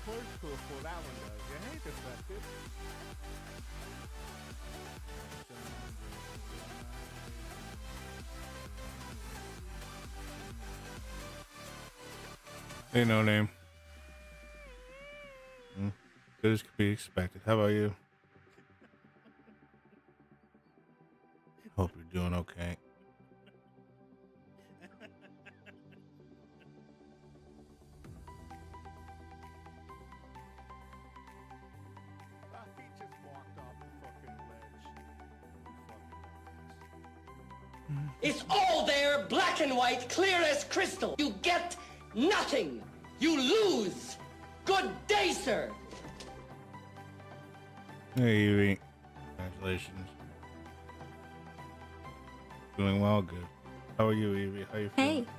cool. That one does. Yeah, hey, Defected. Hey, no name. Good as could be expected. How about you? Hope you're doing okay. He just walked off the fucking ledge. It's all there, black and white, clear as crystal. You get nothing. You lose. Good day, sir. Hey, Evie. Congratulations. Doing well, good. How are you, Evie? How you feeling? Hey.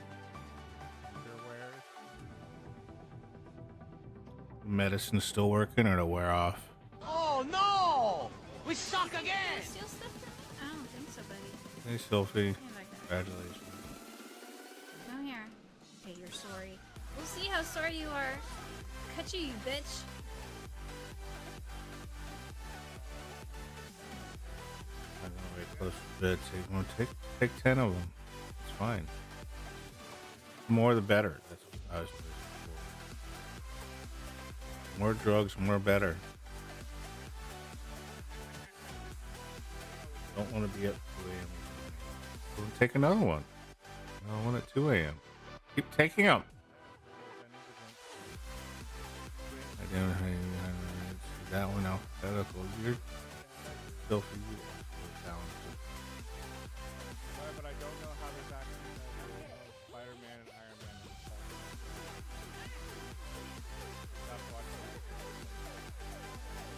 Medicine still working or to wear off? Oh, no! We suck again! Steal stuff from me? I don't think so, buddy. Hey, Sophie. Yeah, like that. Congratulations. Come here. Okay, you're sorry. We'll see how sorry you are. Cut you bitch. I'm gonna wait close to bed, so you want to take 10 of them. It's fine. The more the better. That's what I was doing before. More drugs, more better. Don't want to be at 2 a.m. We'll take another one. Another one at 2 a.m. Keep taking them. I don't know that one alphabetical. You're still for you. Talented. But I don't know how there's actually Spider-Man and Iron Man. That's watching.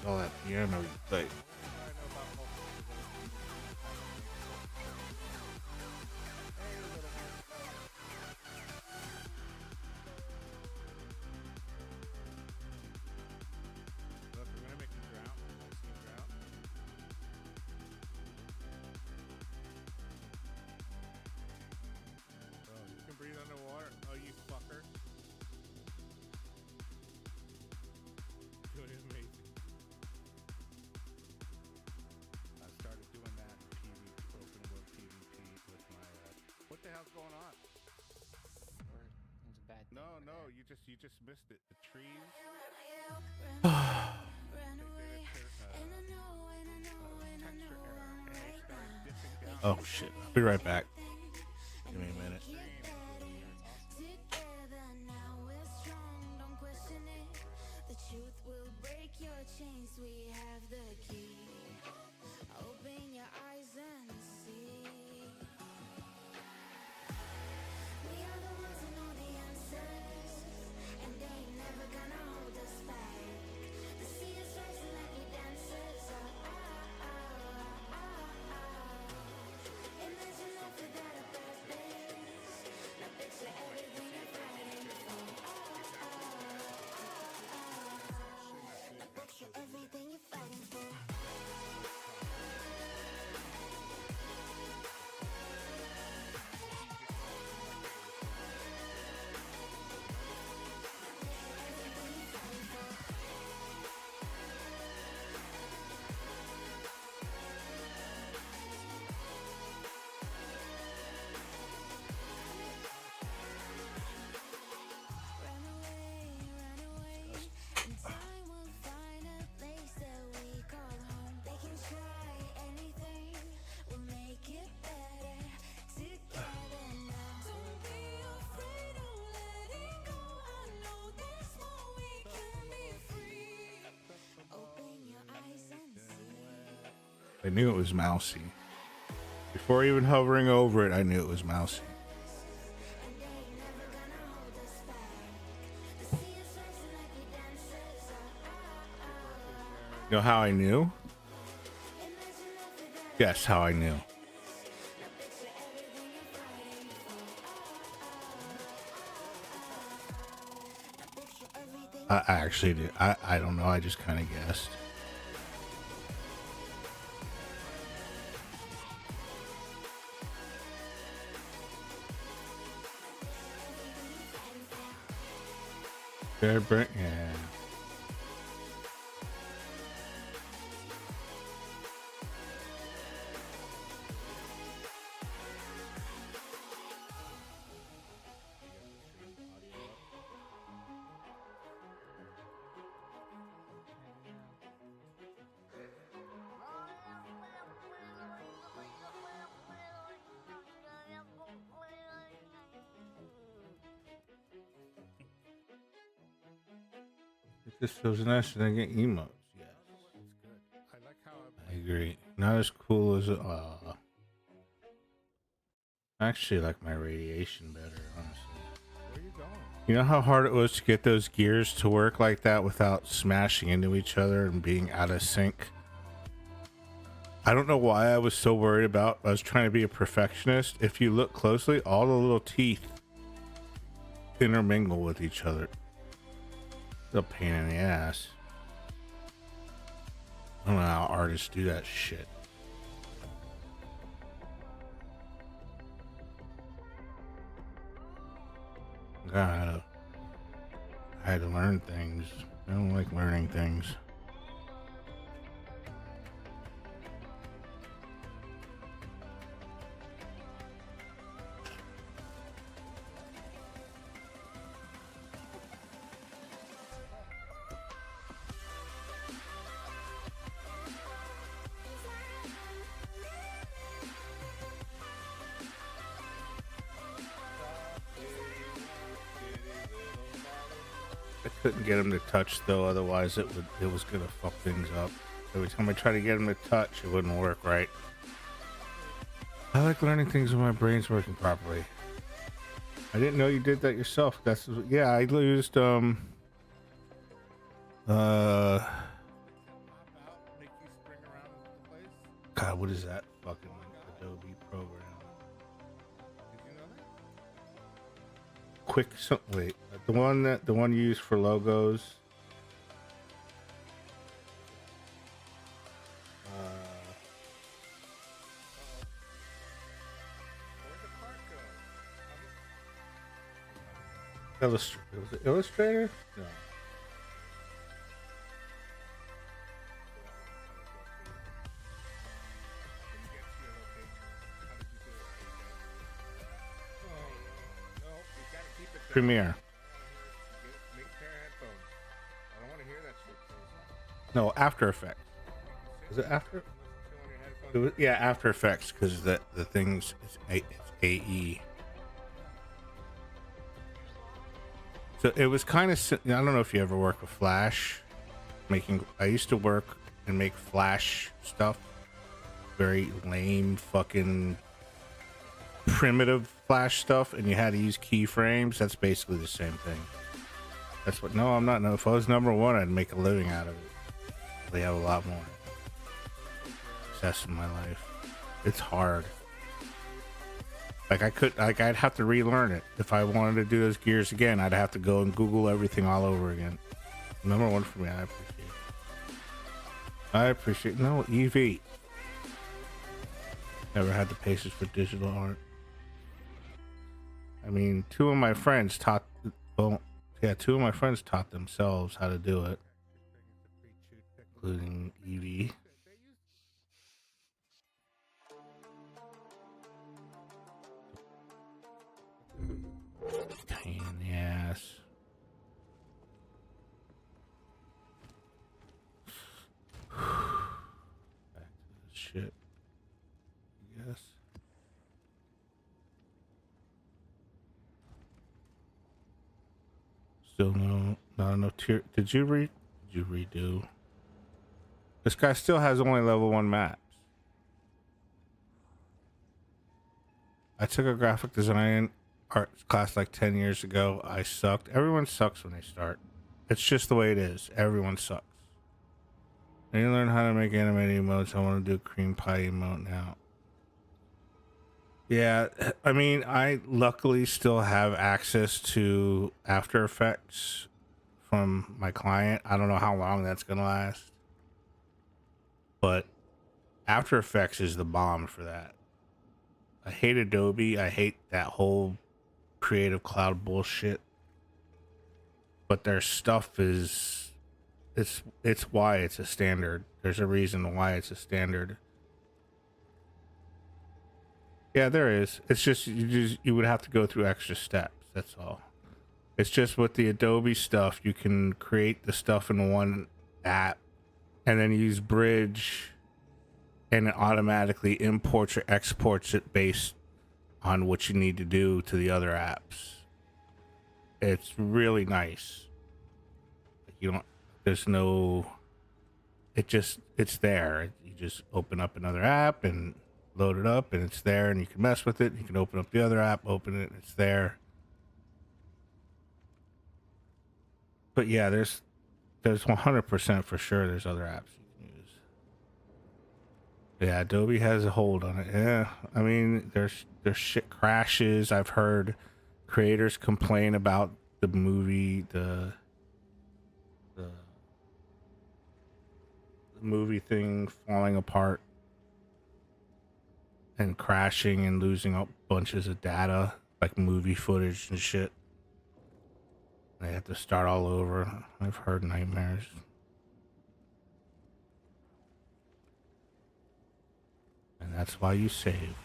All that piano you play. Breathe underwater. Oh, you fucker. Doing amazing. I started doing that open world PvP with my what the hell's going on? It's a bad thing. No, you just missed it. The trees. Oh shit. I'll be right back. Give me a minute. We have the key. Open your eyes and see. We are the ones who know the answers, and they ain't never gonna hold us back. The sea is rising like we dancers. Imagine life without a purpose. Now picture everything you're fighting for. Everything you're fighting for. I knew it was mousy. Before even hovering over it, I knew it was mousy. You know how I knew? Guess how I knew. I actually did. I don't know. I just kind of guessed. Fair Brent, yeah. This feels nicer than getting emotes. Yes, I like how I agree. Not as cool as I actually like my radiation better, honestly. where are you going? You know how hard it was to get those gears to work like that without smashing into each other and being out of sync? I don't know why I was so worried about. I was trying to be a perfectionist. If you look closely, all the little teeth intermingle with each other. It's a pain in the ass. I don't know how artists do that shit. God, I had to learn things. I don't like learning things. I couldn't get him to touch though, otherwise it was gonna fuck things up. Every time I try to get him to touch, it wouldn't work right. I like learning things when my brain's working properly. I didn't know you did that yourself. Yeah, I used Make you spring around the place? God, what is that fucking Adobe program? Did you know that? Wait, the one used for logos. Where'd the cart go? Was it Illustrator? No. Premiere. Make pair of headphones. I don't want to hear that shit. No, After Effects. Is it After? Yeah, After Effects, because the things it's AE. So it was kind of. I don't know if you ever work with Flash. I used to work and make Flash stuff. Very lame, fucking primitive Flash stuff, and you had to use keyframes. That's basically the same thing. That's what. No, I'm not. No, if I was number one, I'd make a living out of it. They have a lot more success in my life. It's hard. Like I'd have to relearn it if I wanted to do those gears again. I'd have to go and Google everything all over again. Number one for me. I appreciate. No, EV. Never had the patience for digital art. I mean, two of my friends taught themselves how to do it, including Evie. Pain in the ass. Back to this shit, I guess. Still not enough tier. Did you redo? This guy still has only level 1 maps. I took a graphic design art class like 10 years ago. I sucked. Everyone sucks when they start. It's just the way it is. Everyone sucks. I need to learn how to make animated emotes. I want to do cream pie emote now. Yeah, I mean, I luckily still have access to After Effects from my client. I don't know how long that's going to last. But After Effects is the bomb for that. I hate Adobe. I hate that whole Creative Cloud bullshit. But their stuff is... It's why it's a standard. There's a reason why it's a standard. Yeah, there is. It's just you would have to go through extra steps. That's all. It's just with the Adobe stuff, you can create the stuff in one app and then use Bridge, and it automatically imports or exports it based on what you need to do to the other apps. It's really nice. You don't there's no. It's there. You just open up another app and load it up, and it's there, and you can mess with it. You can open up the other app, open it, and it's there. But yeah, there's 100% for sure. There's other apps you can use. Yeah, Adobe has a hold on it. Yeah, I mean, there's shit crashes. I've heard creators complain about the movie, the movie thing falling apart and crashing and losing up bunches of data, like movie footage and shit. They have to start all over. I've heard nightmares. And that's why you save.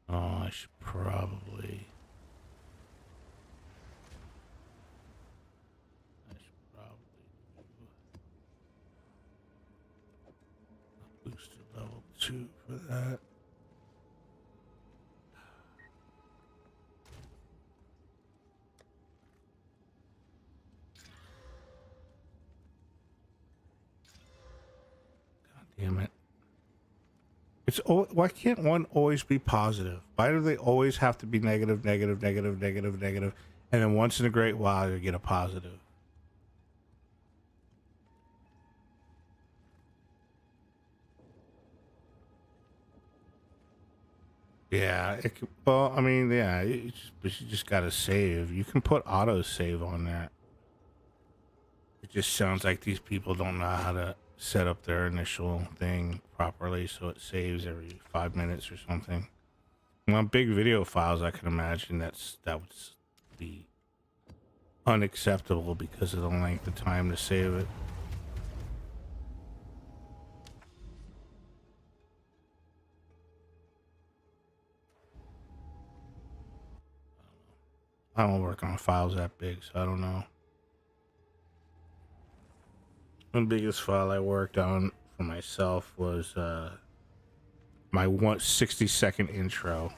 Oh, I should probably boost to level 2 for that. God damn it. Why can't one always be positive? Why do they always have to be negative, negative, negative, negative, negative, and then once in a great while you get a positive? Yeah, well, I mean, yeah, you just gotta save. You can put auto save on that. It just sounds like these people don't know how to set up their initial thing properly, so it saves every 5 minutes or something. On big video files, I can imagine that would be unacceptable because of the length of time to save it. I don't work on files that big, so I don't know. The biggest file I worked on for myself was my 60-second intro.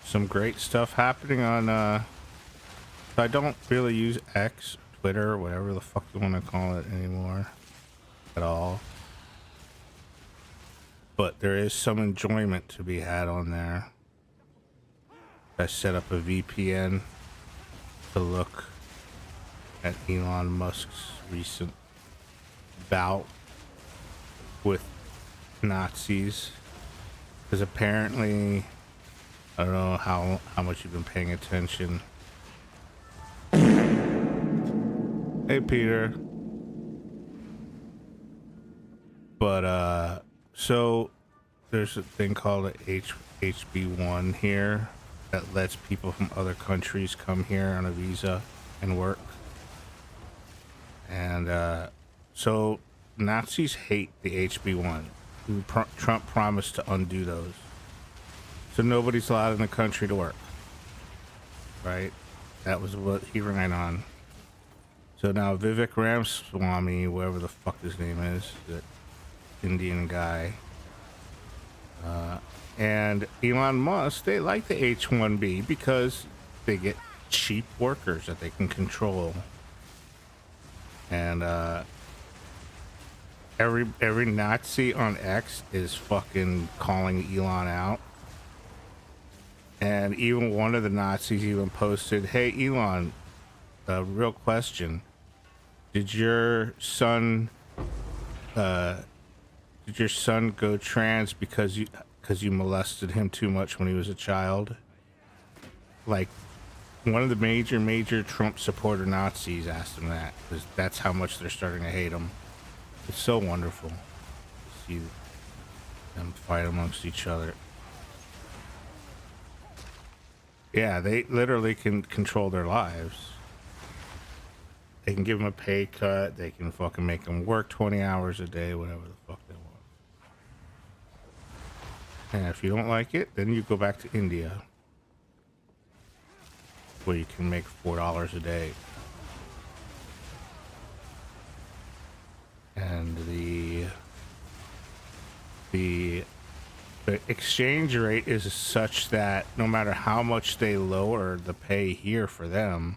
Some great stuff happening on I don't really use X, Twitter, whatever the fuck you want to call it anymore at all, but there is some enjoyment to be had on there. I set up a VPN to look at Elon Musk's recent bout with Nazis, because apparently, I don't know how much you've been paying attention. Hey, Peter. But so there's a thing called a HB1 here that lets people from other countries come here on a visa and work. And so Nazis hate the HB1. Trump promised to undo those. So nobody's allowed in the country to work. Right? That was what he ran on. So now Vivek Ramaswamy, whatever the fuck his name is, that Indian guy, and Elon Musk, they like the H-1B because they get cheap workers that they can control. And every Nazi on X is fucking calling Elon out. And even one of the Nazis even posted, "Hey Elon, real question: Did your son go trans because because you molested him too much when he was a child. Like, one of the major Trump supporter Nazis asked him that, because that's how much they're starting to hate him. It's so wonderful to see them fight amongst each other. Yeah, they literally can control their lives. They can give them a pay cut. They can fucking make them work 20 hours a day, whatever the fuck they want. And if you don't like it, then you go back to India, where you can make $4 a day. And the exchange rate is such that no matter how much they lower the pay here for them,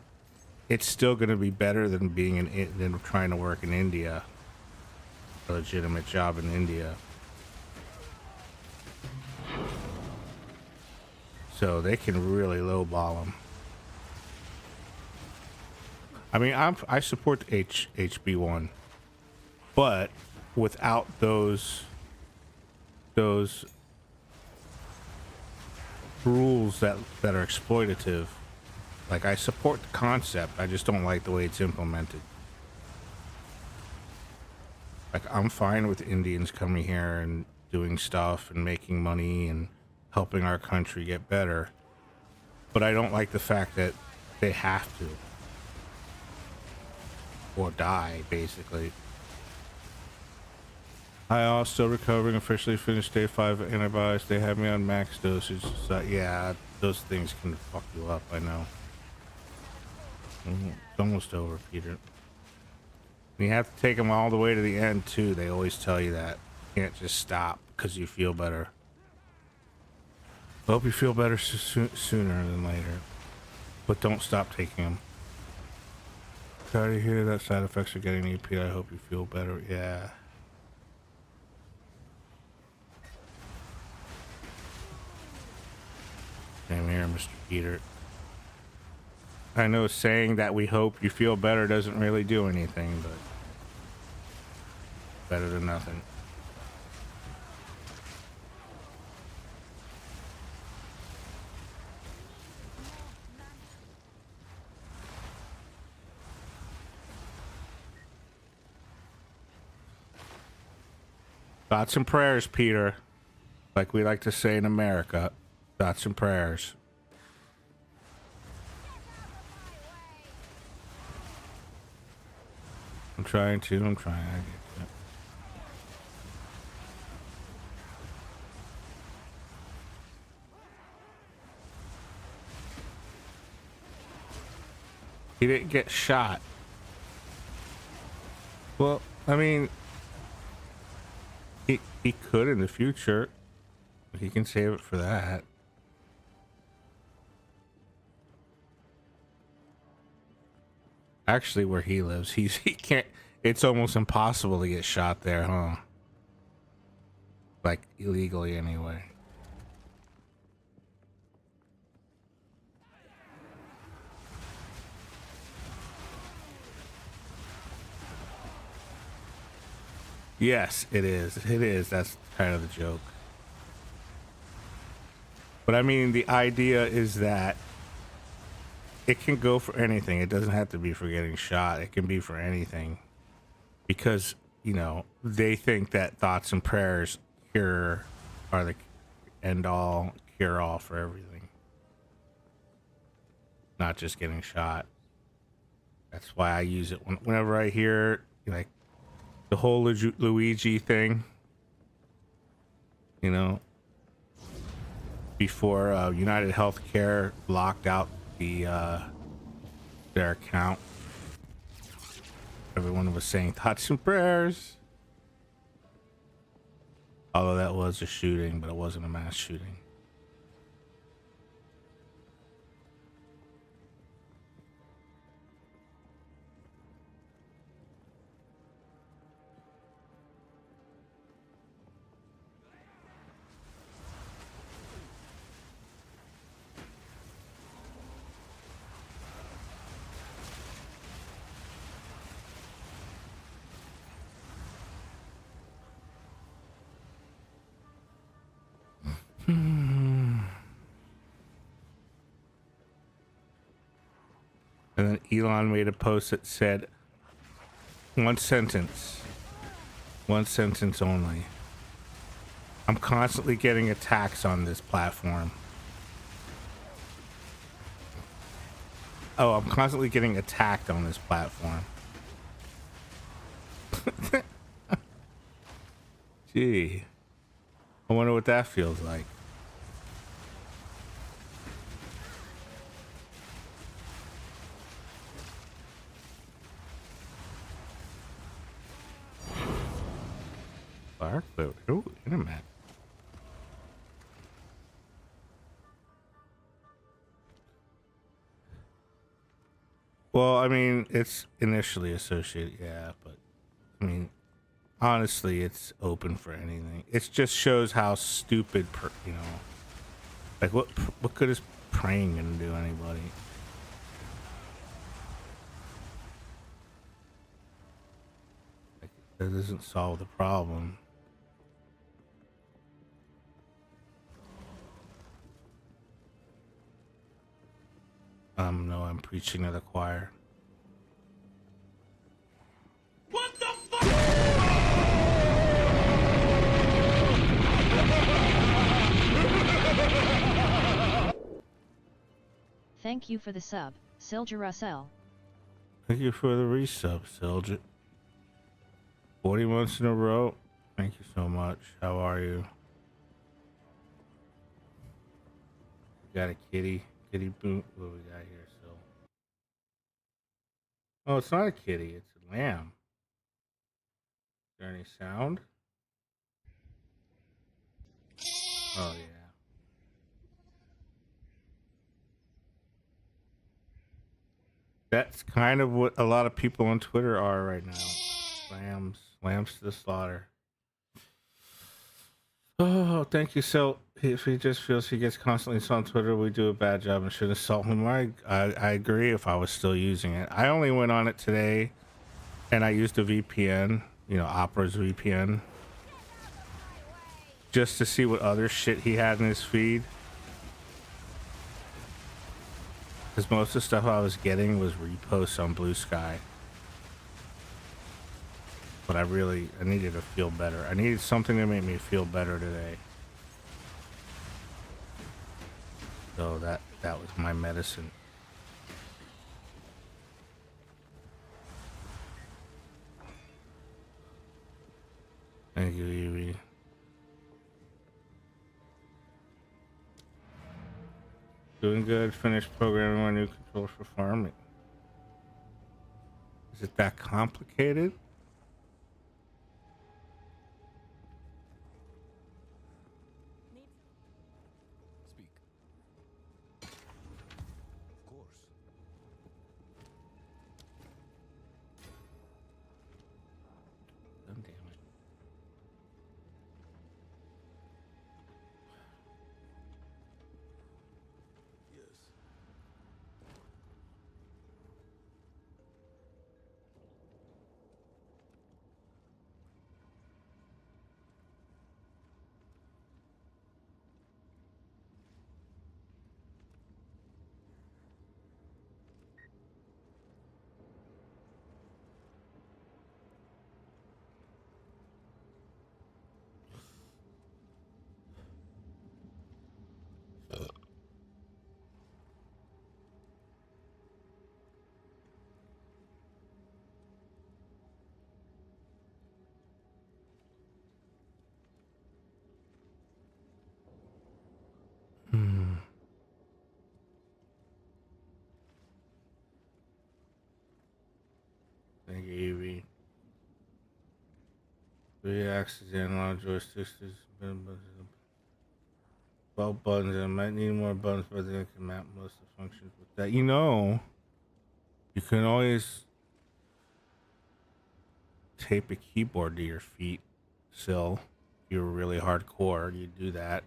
it's still going to be better than than trying to work in India, a legitimate job in India. So they can really lowball them. I mean, I support the HB1, but without those rules that are exploitative. Like, I support the concept, I just don't like the way it's implemented. Like, I'm fine with Indians coming here and doing stuff and making money and helping our country get better, but I don't like the fact that they have to, or die, basically. I also recovering, officially finished day 5 of antibiotics. They have me on max dosage. So yeah, those things can fuck you up, I know. It's almost over, Peter. And you have to take them all the way to the end, too. They always tell you that. You can't just stop because you feel better. I hope you feel better sooner than later. But don't stop taking them. Sorry to hear that side effects are getting you, Peter. I hope you feel better. Yeah. Same here, Mr. Peter. I know saying that we hope you feel better doesn't really do anything, but better than nothing. Thoughts and prayers, Peter. Like we like to say in America. Thoughts and prayers. I'm trying. I get that. He didn't get shot. Well, I mean, he could in the future. He can save it for that. Actually, where he lives, he can't. It's almost impossible to get shot there, huh? Like illegally, anyway. Yes, it is. It is. That's kind of the joke. But I mean, the idea is that it can go for anything. It doesn't have to be for getting shot. It can be for anything. Because, you know, they think that thoughts and prayers are the end all, cure all for everything. Not just getting shot. That's why I use it whenever I hear, like, the whole Luigi thing. You know, before United Healthcare locked out their account, everyone was saying thoughts and prayers. Although that was a shooting, but it wasn't a mass shooting. And then Elon made a post that said one sentence only. I'm constantly getting attacks on this platform. Oh, I'm constantly getting attacked on this platform. Gee. I wonder what that feels like. Fire clear. Ooh, internet. Well, I mean, it's initially associated, yeah, but I mean, honestly, it's open for anything. It just shows how stupid, you know, like what good is praying gonna do anybody? Like, that doesn't solve the problem. No, I'm preaching to the choir. What the fuck? Thank you for the sub, Silger Russell. Thank you for the resub, Silger. 40 months in a row. Thank you so much. How are you? Got a kitty boot. What do we got here? So, oh, it's not a kitty. It's a lamb. Is there any sound? Oh yeah. That's kind of what a lot of people on Twitter are right now. Lambs to the slaughter. Oh, thank you. So, if he just feels he gets constantly on Twitter, we do a bad job and should assault him. I agree. If I was still using it, I only went on it today, and I used a VPN. You know, Opera's VPN, just to see what other shit he had in his feed. Because most of the stuff I was getting was reposts on Blue Sky. But I needed to feel better. I needed something to make me feel better today. So that was my medicine. Thank you, Evie. Doing good. Finished programming my new controller for farming. Is it that complicated? Speak. Of course. Oh, damn it. Yes. Thank you, Evie. 3 axes and a lot of joysticks. 12 buttons. I might need more buttons, but I think I can map most of the functions with that. You know, you can always tape a keyboard to your feet. Still, if you're really hardcore, you do that.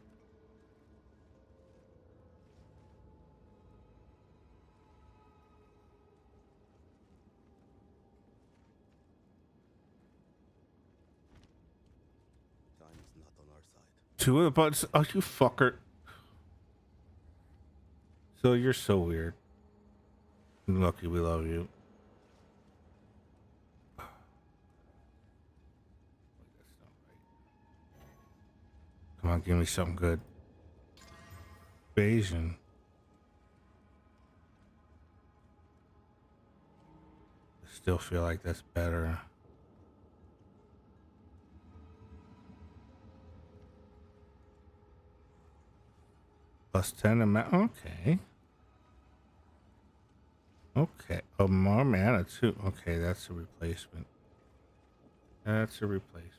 Time is not on our side. 2 of the buttons. Oh, you fucker. So you're so weird. Lucky, we love you. Come on, give me something good. Asian. I still feel like that's better. Plus 10 amount. Okay. Okay. Oh, more mana too. Okay, that's a replacement. That's a replacement.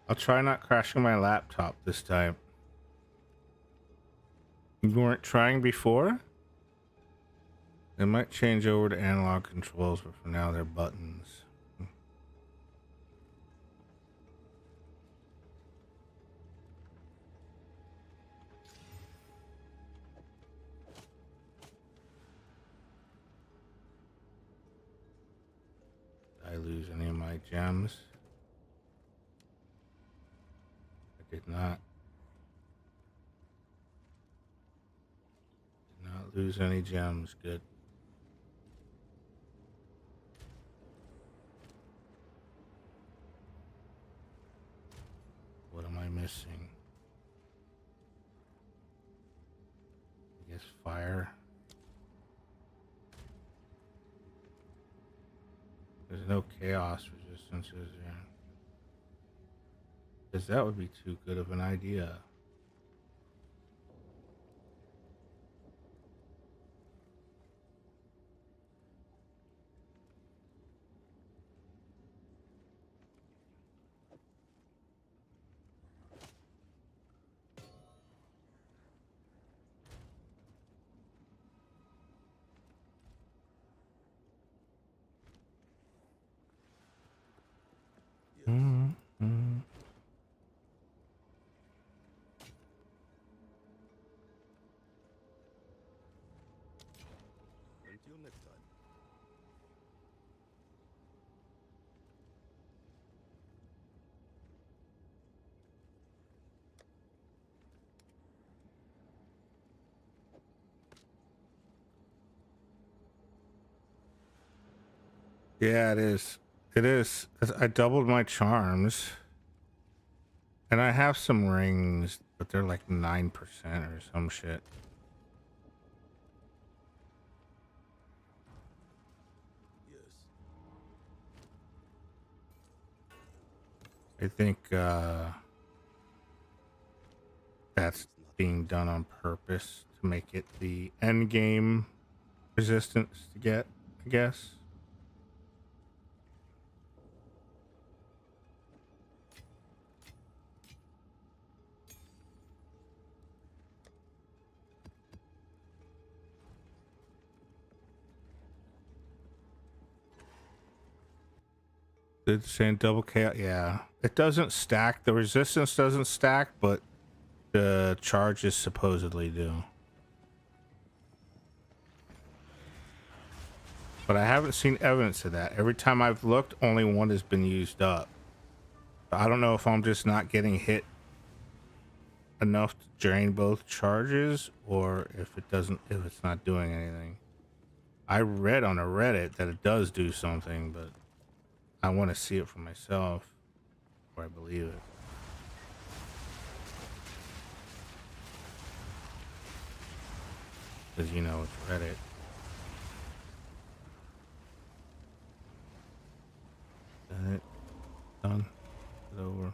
I'll try not crashing my laptop this time. You weren't trying before? They might change over to analog controls, but for now they're buttons. Did I lose any of my gems? I did not. Did not lose any gems. Good. What am I missing? I guess fire. There's no chaos resistances there. Because that would be too good of an idea. Mm-hmm. Until next time. Yeah, it is. It is. I doubled my charms. And I have some rings, but they're like 9% or some shit. Yes. I think that's being done on purpose to make it the end game resistance to get, I guess. It's saying double chaos. Yeah, it doesn't stack. The resistance doesn't stack, but the charges supposedly do. But I haven't seen evidence of that. Every time I've looked, only one has been used up. I don't know if I'm just not getting hit enough to drain both charges, or if it's not doing anything. I read on a Reddit that it does do something, but I want to see it for myself before I believe it. Because you know it's Reddit. Done it. Done. It's over.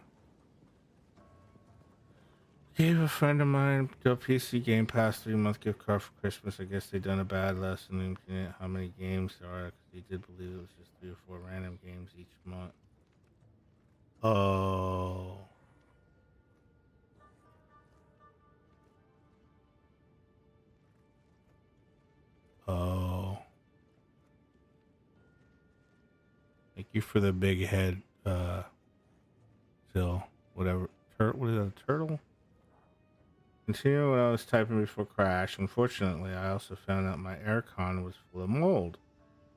Gave a friend of mine the PC Game Pass 3-month gift card for Christmas. I guess they done a bad lesson in looking at how many games there are, because he did believe it was just 3 or 4 random games each month. Oh. Oh. Thank you for the big head, Phil. Whatever. What is that, a turtle? Continue when I was typing before crash. Unfortunately, I also found out my aircon was full of mold.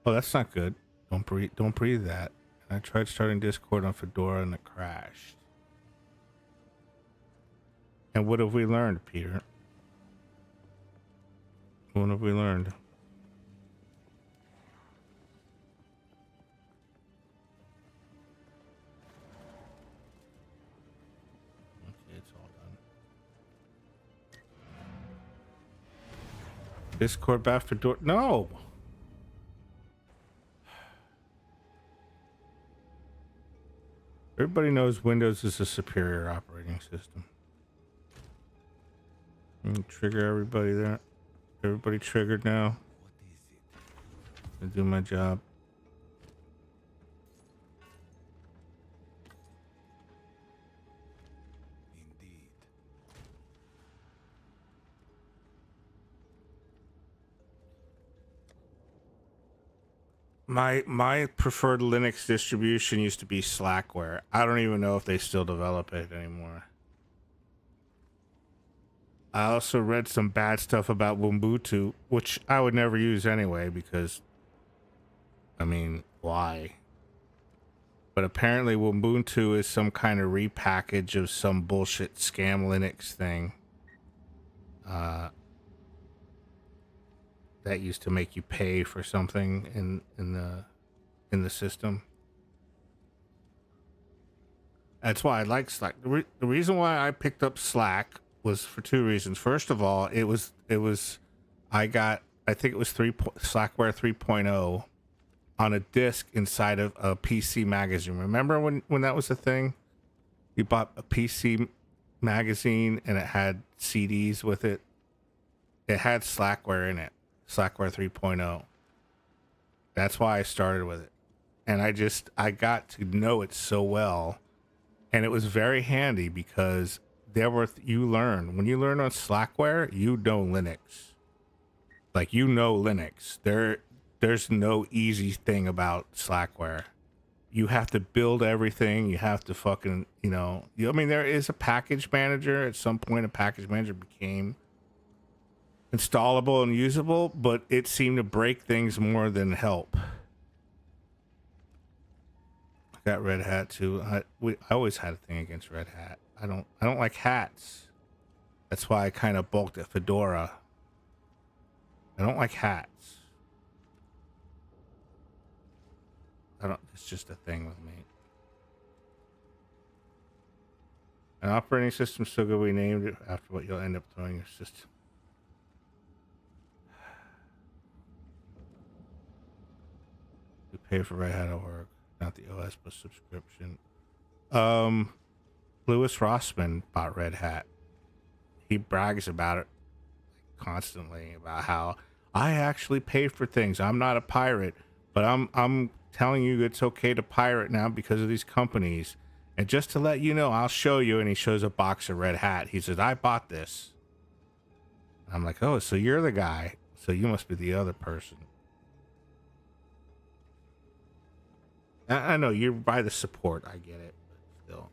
Oh, that's not good. Don't breathe that. And I tried starting Discord on Fedora and it crashed. And what have we learned, Peter? What have we learned? Okay, it's all done. Discord back Fedora. No! Everybody knows Windows is a superior operating system. Trigger everybody there. Everybody triggered now. I do my job. Indeed. My preferred Linux distribution used to be Slackware. I don't even know if they still develop it anymore. I also read some bad stuff about Ubuntu, which I would never use anyway because, I mean, why? But apparently Ubuntu is some kind of repackage of some bullshit scam Linux thing. That used to make you pay for something in the system. That's why I like Slack. The reason why I picked up Slack was for two reasons. First of all, I think it was Slackware 3.0 on a disc inside of a PC magazine. Remember when that was a thing? You bought a PC magazine and it had CDs with it. It had Slackware in it. Slackware 3.0. That's why I started with it. And I got to know it so well. And it was very handy because you learn. When you learn on Slackware, you know Linux. Like, you know Linux. There's no easy thing about Slackware. You have to build everything. You have to fucking, I mean, there is a package manager. At some point, a package manager became installable and usable, but it seemed to break things more than help. I got Red Hat too. I always had a thing against Red Hat. I don't like hats. That's why I kind of bulked at Fedora. I don't like hats. It's just a thing with me. An operating system so good we named it after what you'll end up throwing your system. You pay for Red Hat at work, not the OS but subscription. Louis Rossman bought Red Hat. He brags about it constantly, about how I actually pay for things. I'm not a pirate, but I'm telling you it's okay to pirate now because of these companies. And just to let you know, I'll show you. And he shows a box of Red Hat. He says, I bought this. I'm like, oh, so you're the guy. So you must be the other person. I know you buy the support. I get it, but still.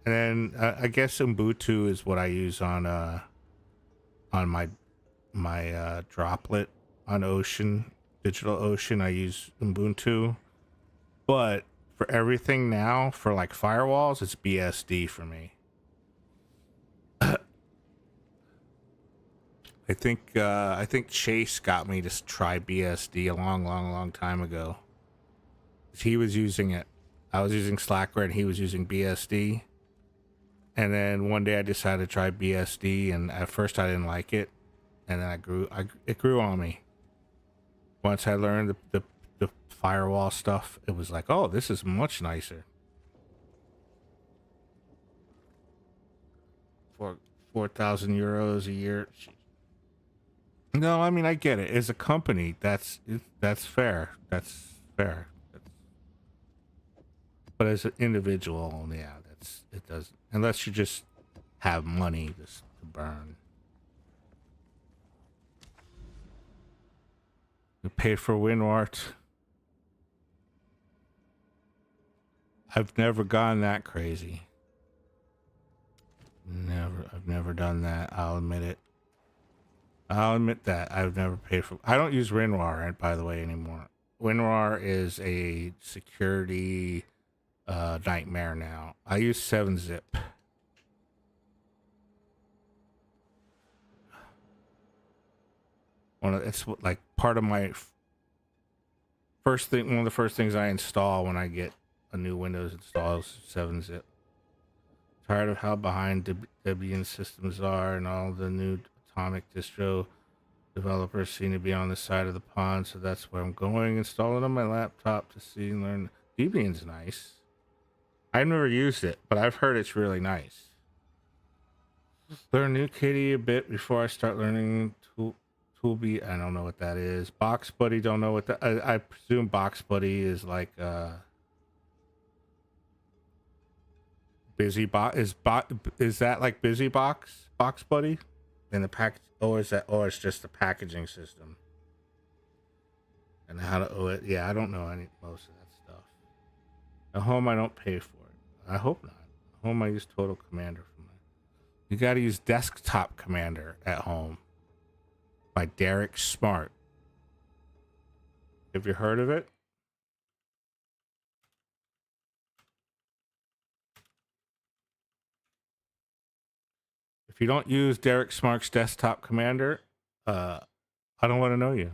And then I guess Ubuntu is what I use on my droplet on Ocean, Digital Ocean. I use Ubuntu, but for everything now, for like firewalls, it's BSD for me. I think Chase got me to try BSD a long time ago. He was using it. I was using Slackware and he was using BSD. And then one day I decided to try BSD, and at first I didn't like it, and then it grew on me. Once I learned the firewall stuff, it was like, oh, this is much nicer. For 4,000 euros a year. No, I mean, I get it. As a company, that's fair. That's fair. But as an individual, yeah, it doesn't. Unless you just have money just to burn. You pay for WinRAR. I've never gone that crazy. I've never done that. I'll admit it. I'll admit that I've never paid for. I don't use WinRAR, by the way, anymore. WinRAR is a security nightmare now. I use 7-Zip. It's like part of my first thing. One of the first things I install when I get a new Windows install is 7-Zip. Tired of how behind Debian systems are, and all the new Atomic distro developers seem to be on the side of the pond, so that's where I'm going. Install it on my laptop to see and learn. Debian's nice. I've never used it, but I've heard it's really nice. Learn New Kitty a bit before I start learning Toolby. I don't know what that is. Box Buddy, don't know what that. I presume Box Buddy is like Busy Box. Is that like Busy Box Buddy? And the package, or is that, or it's just the packaging system and how to it. Yeah, I don't know most of that stuff. At home, I don't pay for it. I hope not. At home, I use Total Commander for mine. You got to use Desktop Commander at home by Derek Smart. Have you heard of it? If you don't use Derek Smart's Desktop Commander, I don't want to know you.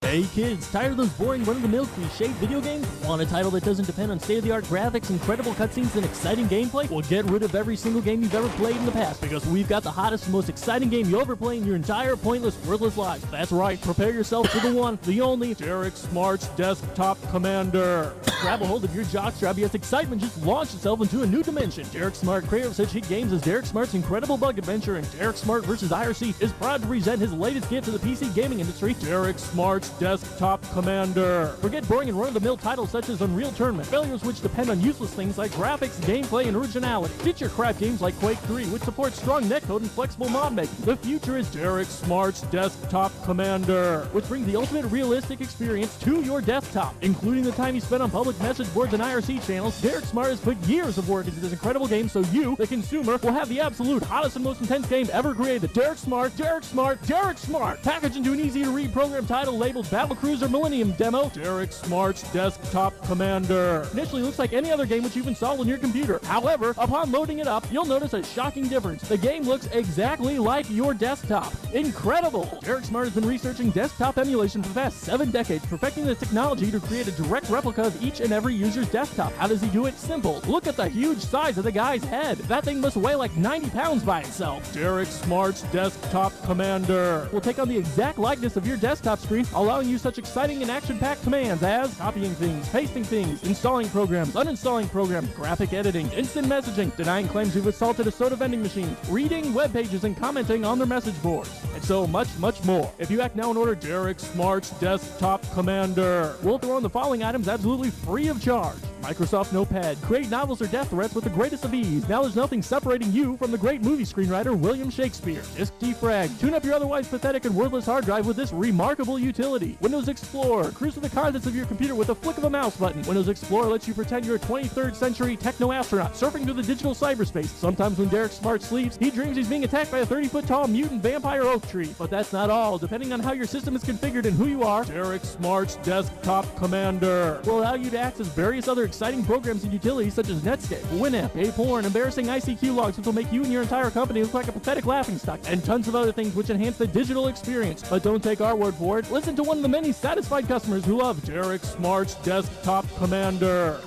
Hey kids, tired of those boring run-of-the-mill cliched video games? Want a title that doesn't depend on state-of-the-art graphics, incredible cutscenes, and exciting gameplay? Well, get rid of every single game you've ever played in the past, because we've got the hottest and most exciting game you'll ever play in your entire pointless, worthless life. That's right, prepare yourself for the one, the only, Derek Smart's Desktop Commander. Grab a hold of your jockstrap as excitement just launched itself into a new dimension. Derek Smart, creator of such hit games as Derek Smart's Incredible Bug Adventure and Derek Smart vs. IRC, is proud to present his latest gift to the PC gaming industry, Derek Smart's Desktop Commander. Forget boring and run-of-the-mill titles such as Unreal Tournament, failures which depend on useless things like graphics, gameplay, and originality. Ditch your crap games like Quake 3, which supports strong netcode and flexible mod making. The future is Derek Smart's Desktop Commander, which brings the ultimate realistic experience to your desktop. Including the time you spent on public message boards and IRC channels, Derek Smart has put years of work into this incredible game so you, the consumer, will have the absolute hottest and most intense game ever created. Derek Smart, Derek Smart, Derek Smart! Packaged into an easy-to-read program title labeled Battle Cruiser Millennium Demo, Derek Smart's Desktop Commander. Initially looks like any other game which you've installed on your computer. However, upon loading it up, you'll notice a shocking difference. The game looks exactly like your desktop. Incredible! Derek Smart has been researching desktop emulation for the past 7 decades, perfecting the technology to create a direct replica of each and every user's desktop. How does he do it? Simple. Look at the huge size of the guy's head. That thing must weigh like 90 pounds by itself. Derek Smart's Desktop Commander will take on the exact likeness of your desktop screen, allowing you such exciting and action-packed commands as copying things, pasting things, installing programs, uninstalling programs, graphic editing, instant messaging, denying claims you've assaulted a soda vending machine, reading web pages and commenting on their message boards, and so much, much more. If you act now and order Derek Smart's Desktop Commander, we'll throw in the following items absolutely free of charge. Microsoft Notepad. Create novels or death threats with the greatest of ease. Now there's nothing separating you from the great movie screenwriter William Shakespeare. Disk defrag. Tune up your otherwise pathetic and worthless hard drive with this remarkable utility. Windows Explorer. Cruise through the contents of your computer with a flick of a mouse button. Windows Explorer lets you pretend you're a 23rd century techno-astronaut surfing through the digital cyberspace. Sometimes when Derek Smart sleeps, he dreams he's being attacked by a 30-foot tall mutant vampire oak tree. But that's not all. Depending on how your system is configured and who you are, Derek Smart's Desktop Commander will allow you to access various other exciting programs and utilities such as Netscape, Winamp, Aporn, embarrassing ICQ logs which will make you and your entire company look like a pathetic laughingstock, and tons of other things which enhance the digital experience. But don't take our word for it. Listen to one of the many satisfied customers who love Derek Smart's Desktop Commander.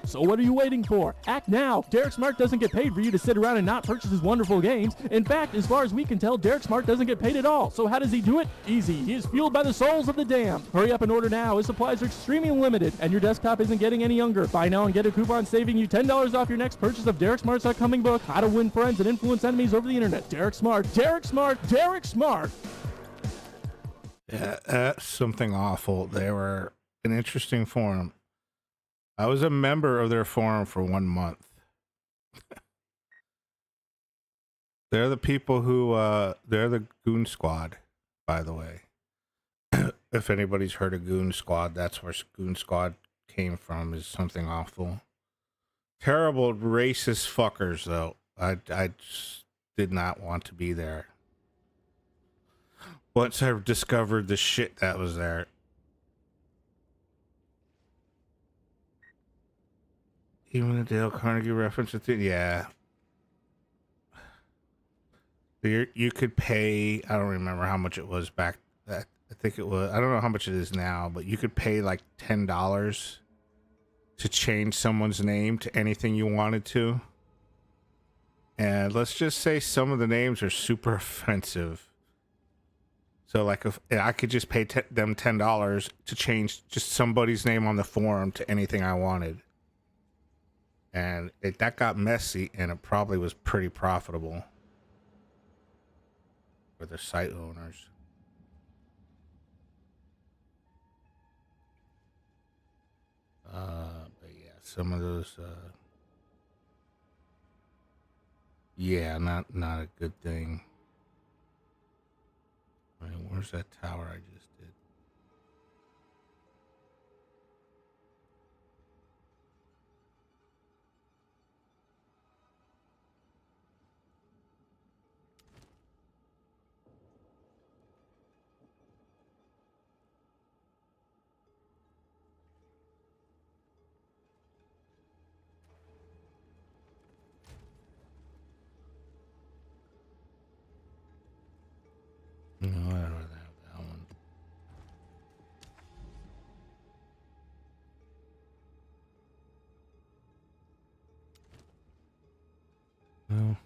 So what are you waiting for? Act now! Derek Smart doesn't get paid for you to sit around and not purchase his wonderful games. In fact, as far as we can tell, Derek Smart doesn't get paid at all. So how does he do it? Easy. He is fueled by the souls of the damned. Hurry up and order now. His supplies are extremely limited, and your desktop isn't getting any younger. Buy now and get a coupon saving you $10 off your next purchase of Derek Smart's upcoming book, How to Win Friends and Influence Enemies Over the Internet. Derek Smart, Derek Smart, Derek Smart! Yeah, that's something awful. They were an interesting forum. I was a member of their forum for 1 month. They're the people who, they're the Goon Squad, by the way. If anybody's heard of Goon Squad, that's where Goon Squad came from is something awful. Terrible racist fuckers, though. I just did not want to be there. Once I discovered the shit that was there. Even a Dale Carnegie reference at the yeah. You could pay, I don't remember how much it was back. I think it was, I don't know how much it is now, but you could pay like $10 to change someone's name to anything you wanted to. And let's just say some of the names are super offensive. So like if I could just pay them $10 to change just somebody's name on the forum to anything I wanted. And that got messy, and it probably was pretty profitable for the site owners. But yeah, some of those, yeah, not a good thing. All right, where's that tower I just did? No, I don't have that one. No.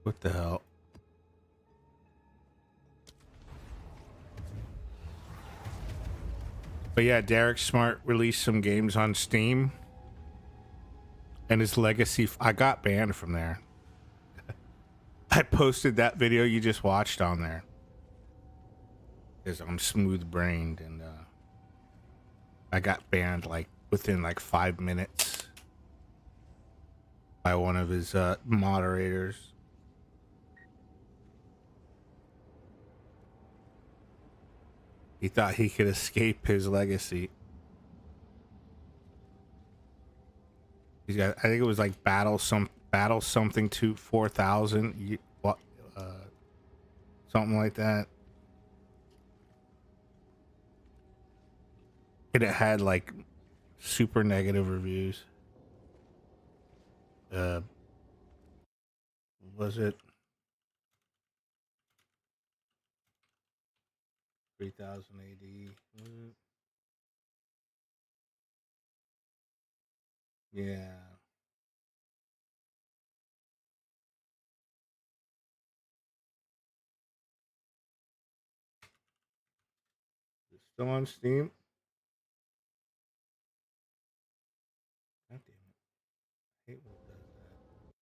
What the hell? But yeah, Derek Smart released some games on Steam. And his legacy, I got banned from there. I posted that video you just watched on there. Because I'm smooth brained, and I got banned like within like 5 minutes by one of his moderators. He thought he could escape his legacy. He's got, I think it was like battle something to 4,000, something like that. And it had like super negative reviews. Was it 3000 AD? Was it? Yeah. It's still on Steam. God damn it. I hate when it does that.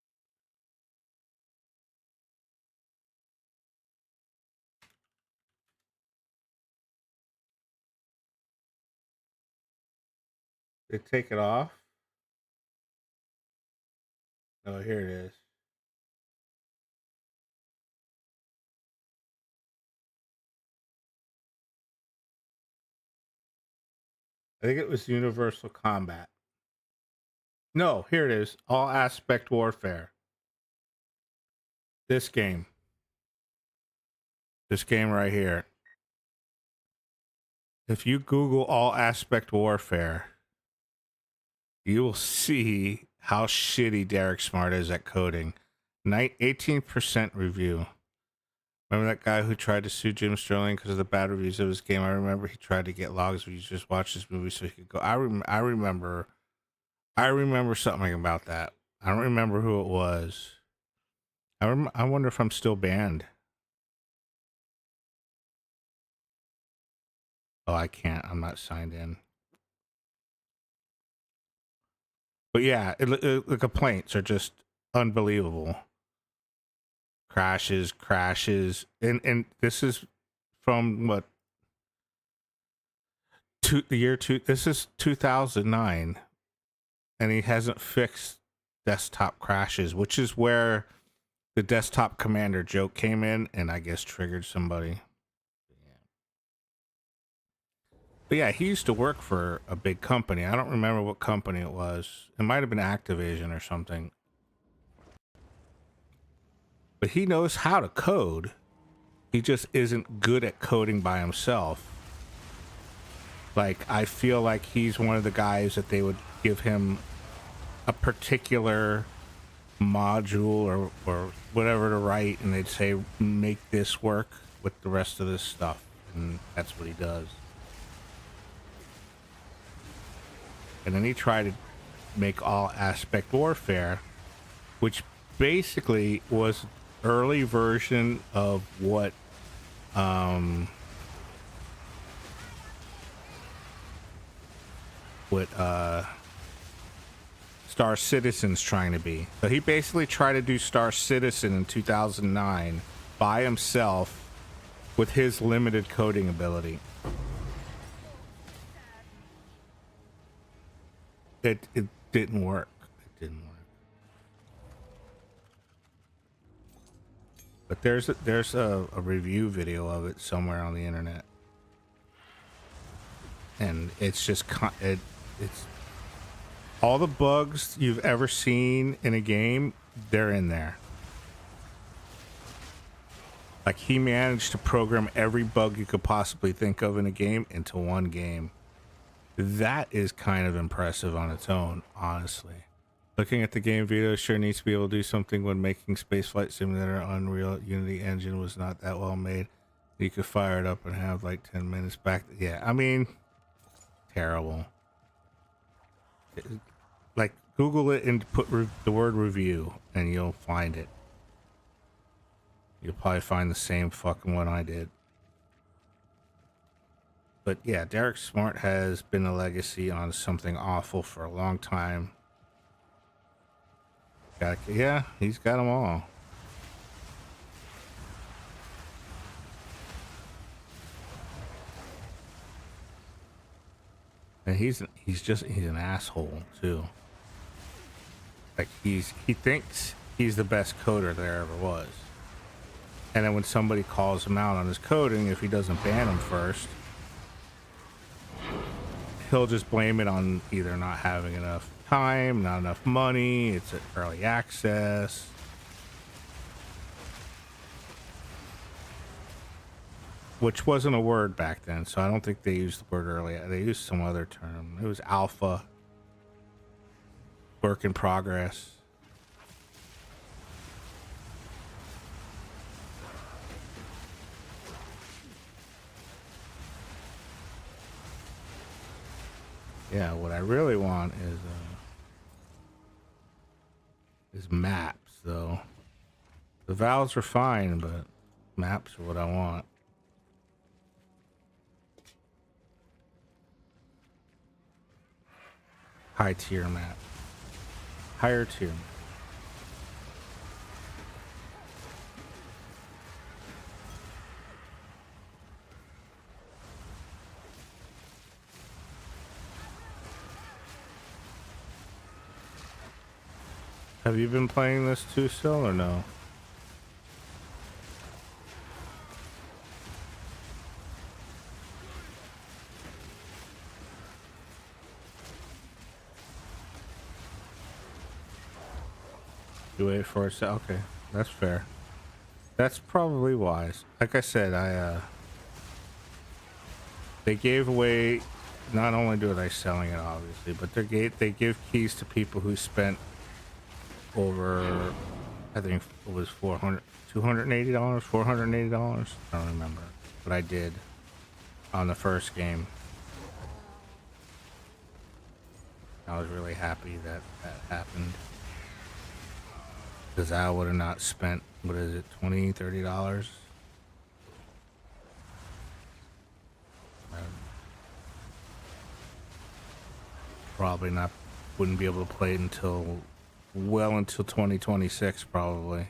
They take it off. Oh, here it is. I think it was Universal Combat. No, here it is. All Aspect Warfare. This game. This game right here. If you Google All Aspect Warfare, you will see how shitty Derek Smart is at coding. 18% review. Remember that guy who tried to sue Jim Sterling because of the bad reviews of his game? I remember he tried to get logs where you just watch this movie so he could go. I remember something about that. I don't remember who it was. I wonder if I'm still banned. Oh, I can't. I'm not signed in. But yeah, the complaints are just unbelievable. Crashes, and this is from what? This is 2009, and he hasn't fixed desktop crashes, which is where the desktop commander joke came in, and I guess triggered somebody. But yeah, he used to work for a big company. I don't remember what company it was. It might have been Activision or something. But he knows how to code. He just isn't good at coding by himself. Like, I feel like he's one of the guys that they would give him a particular module or whatever to write, and they'd say, make this work with the rest of this stuff. And that's what he does. And then he tried to make all aspect warfare, which basically was early version of what Star Citizen's trying to be. So he basically tried to do Star Citizen in 2009 by himself with his limited coding ability. It didn't work. It didn't work. But there's a review video of it somewhere on the internet, and it's just it's all the bugs you've ever seen in a game. They're in there. Like, he managed to program every bug you could possibly think of in a game into one game. That is kind of impressive on its own, honestly. Looking at the game video, sure needs to be able to do something when making Spaceflight Simulator. Unreal Unity engine was not that well made. You could fire it up and have like 10 minutes back. Yeah, I mean, terrible. Like, Google it and put the word review and you'll find it. You'll probably find the same fucking one I did. But yeah, Derek Smart has been a legacy on something awful for a long time. Yeah, he's got them all. And he's an asshole too. Like, he thinks he's the best coder there ever was. And then when somebody calls him out on his coding, if he doesn't ban him first, he'll just blame it on either not having enough time, not enough money, it's an early access. Which wasn't a word back then, so I don't think they used the word early. They used some other term. It was alpha, work in progress. Yeah, what I really want is maps, though. The valves are fine, but maps are what I want. High tier map. Higher tier map. Have you been playing this too still or no? You wait for it to, okay, that's fair. That's probably wise. Like I said, they gave away, not only do they selling it obviously, but they give keys to people who spent over, I think it was $280, $480. I don't remember, but I did on the first game. I was really happy that happened, because I would have not spent, what is it, $20, $30? Probably not, wouldn't be able to play it until, well until 2026 probably.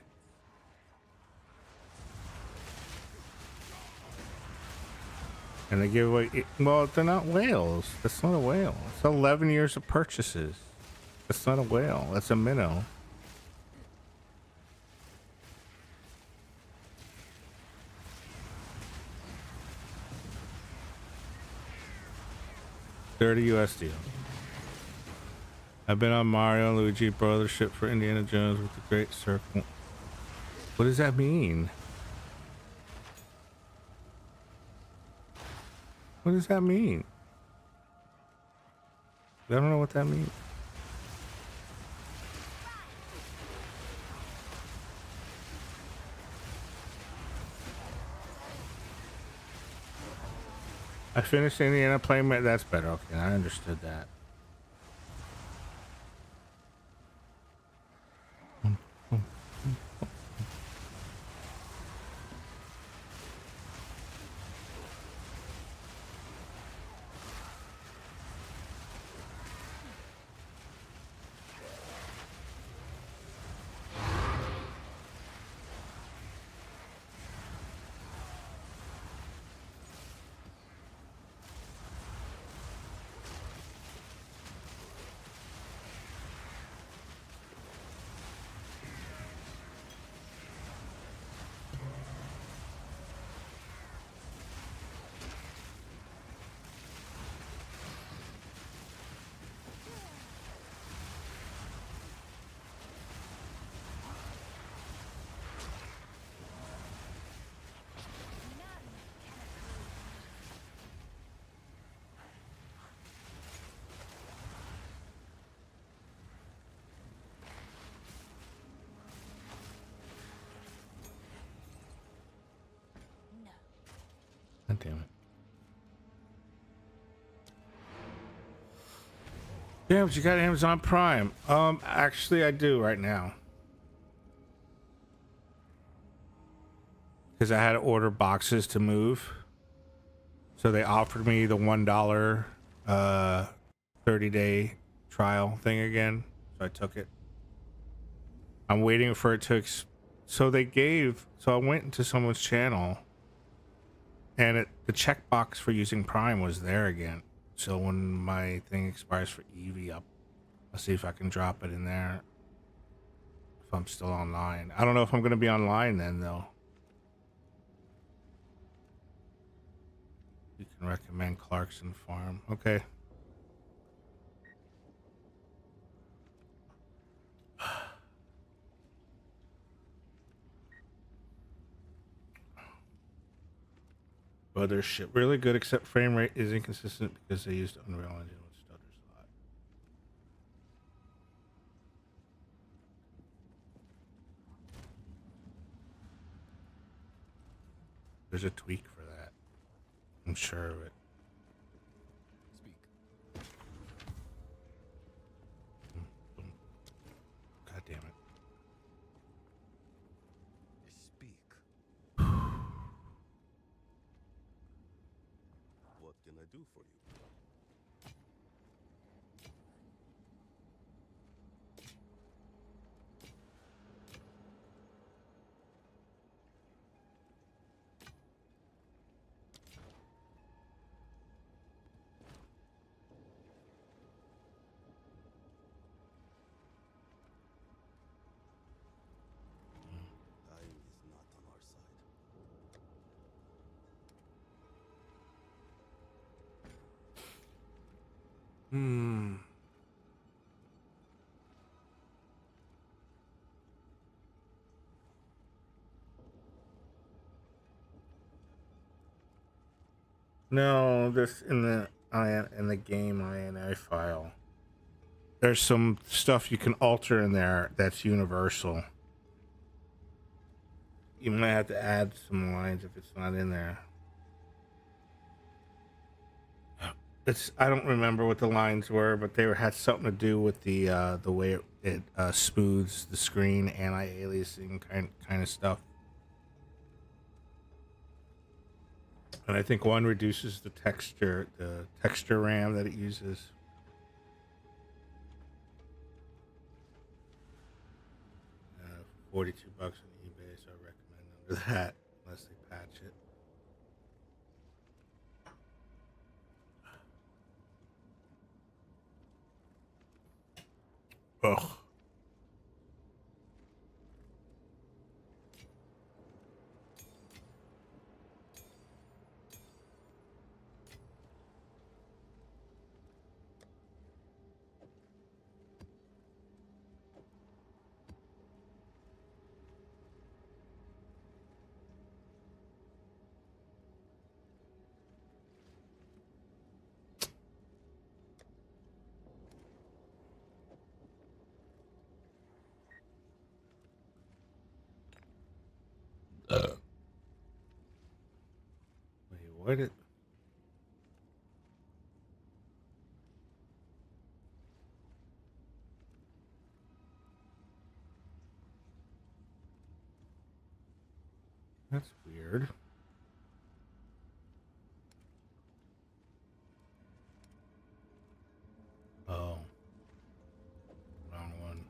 And they give away, well, they're not whales. That's not a whale. It's 11 years of purchases. That's not a whale. That's a minnow. 30 USD. I've been on Mario and Luigi Brothers ship for Indiana Jones with the Great Circle. What does that mean? What does that mean? I don't know what that means. I finished Indiana playing. That's better. Okay, I understood that. God damn it. Yeah, but you got Amazon Prime. Actually I do right now. Because I had to order boxes to move. So they offered me the $1 30-day trial thing again. So I took it. I'm waiting for it to so I went into someone's channel and the checkbox for using Prime was there again. So when my thing expires for Eevee, I'll see if I can drop it in there if I'm still online. I don't know if I'm going to be online then, though. You can recommend Clarkson Farm. Okay. Other shit really good, except frame rate is inconsistent because they used Unreal Engine, which stutters a lot. There's a tweak for that. I'm sure of it. God damn it. Speak. What can I do for you? Time is not on our side. No, this in the game INI file. There's some stuff you can alter in there that's universal. You might have to add some lines if it's not in there. I don't remember what the lines were, but they had something to do with the way it smooths the screen, anti-aliasing kind of stuff. And I think one reduces the texture RAM that it uses. 42 bucks on eBay, so I recommend under that unless they patch it. Ugh. destroyed it. That's weird. Oh. Wrong one.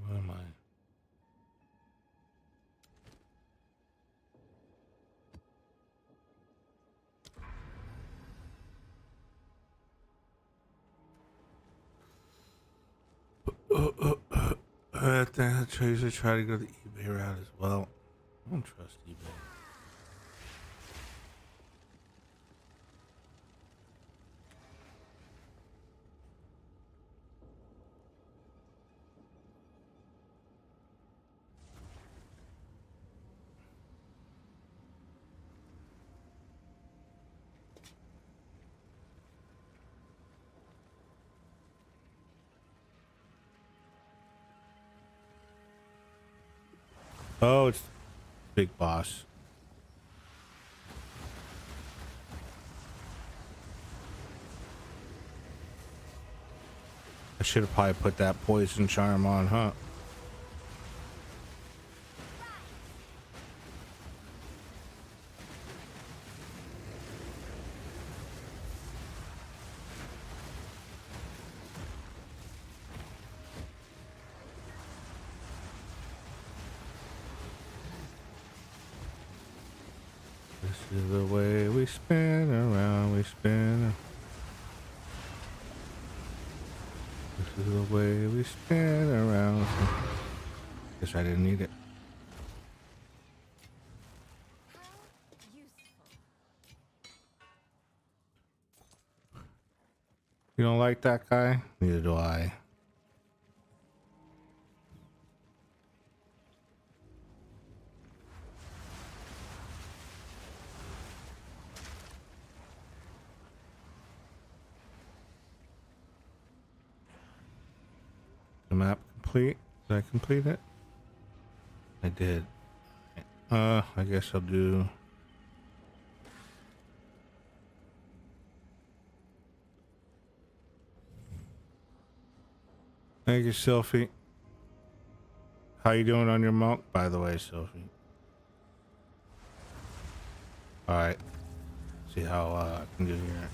Where am I? I think I usually try to go the eBay route as well. I don't trust eBay. Oh, it's big boss. I should have probably put that poison charm on, huh? This is the way we spin around, we spin. This is the way we spin around. Guess I didn't need it. You don't like that guy? Neither do I. The map complete? Did I complete it? I did. I guess I'll do. Thank you, Sophie. How you doing on your monk, by the way, Sophie? All right. See how I can do here.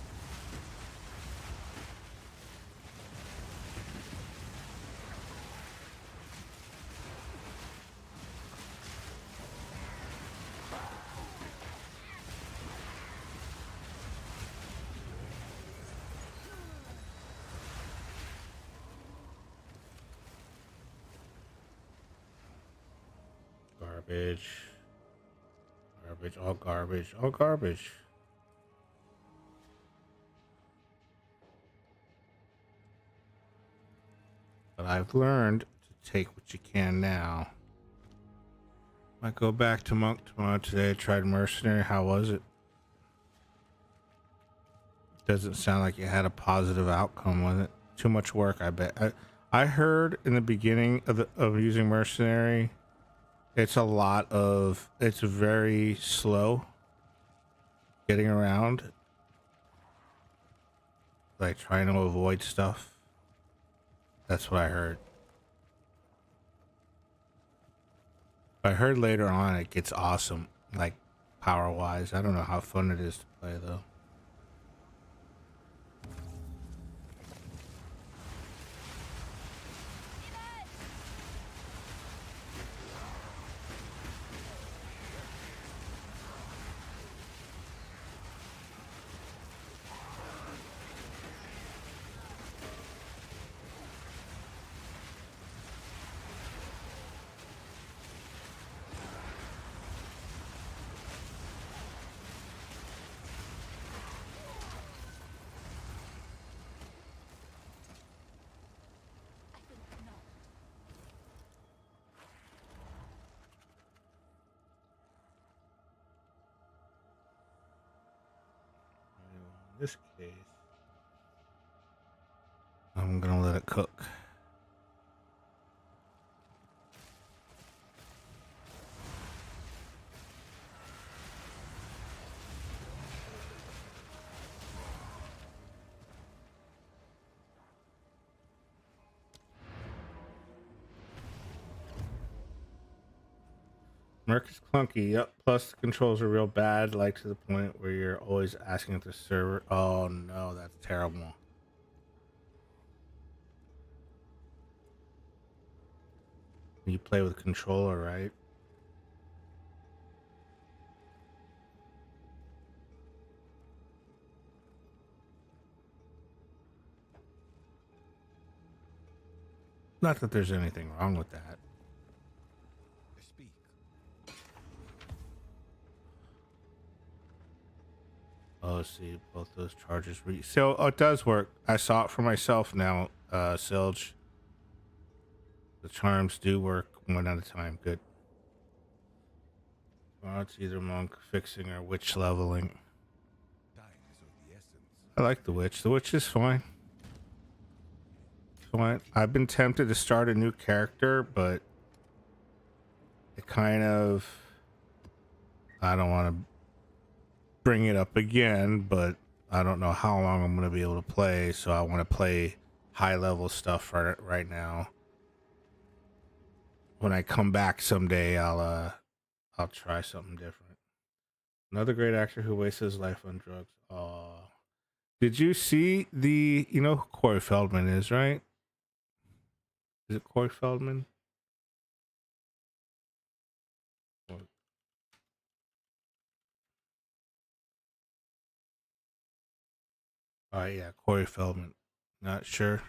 Garbage. Garbage, all garbage, all garbage. But I've learned to take what you can now. Might go back to Monk tomorrow. Today I tried Mercenary. How was it? Doesn't sound like you had a positive outcome with it. Too much work, I bet. I heard in the beginning of using Mercenary, it's very slow getting around, like trying to avoid stuff. That's what I heard. I heard later on it gets awesome, like power wise. I don't know how fun it is to play though. this case, I'm gonna let it cook. Merc is clunky, yep. Plus the controls are real bad, like to the point where you're always asking if the server. Oh no, that's terrible. You play with a controller, right? Not that there's anything wrong with that. Speak. Oh, see, both those charges. So it does work. I saw it for myself now, Silge. The charms do work one at a time. Good. Well, it's either monk fixing or witch leveling. Time is of the essence. I like the witch. The witch is fine. Fine. I've been tempted to start a new character, but it kind of. I don't want to bring it up again, but I don't know how long I'm going to be able to play, so I want to play high level stuff right now. When I come back someday, I'll try something different. Another great actor who wastes his life on drugs. Oh, did you see the? You know who Corey Feldman is, right? Is it Corey Feldman? Yeah, Corey Feldman. Not sure.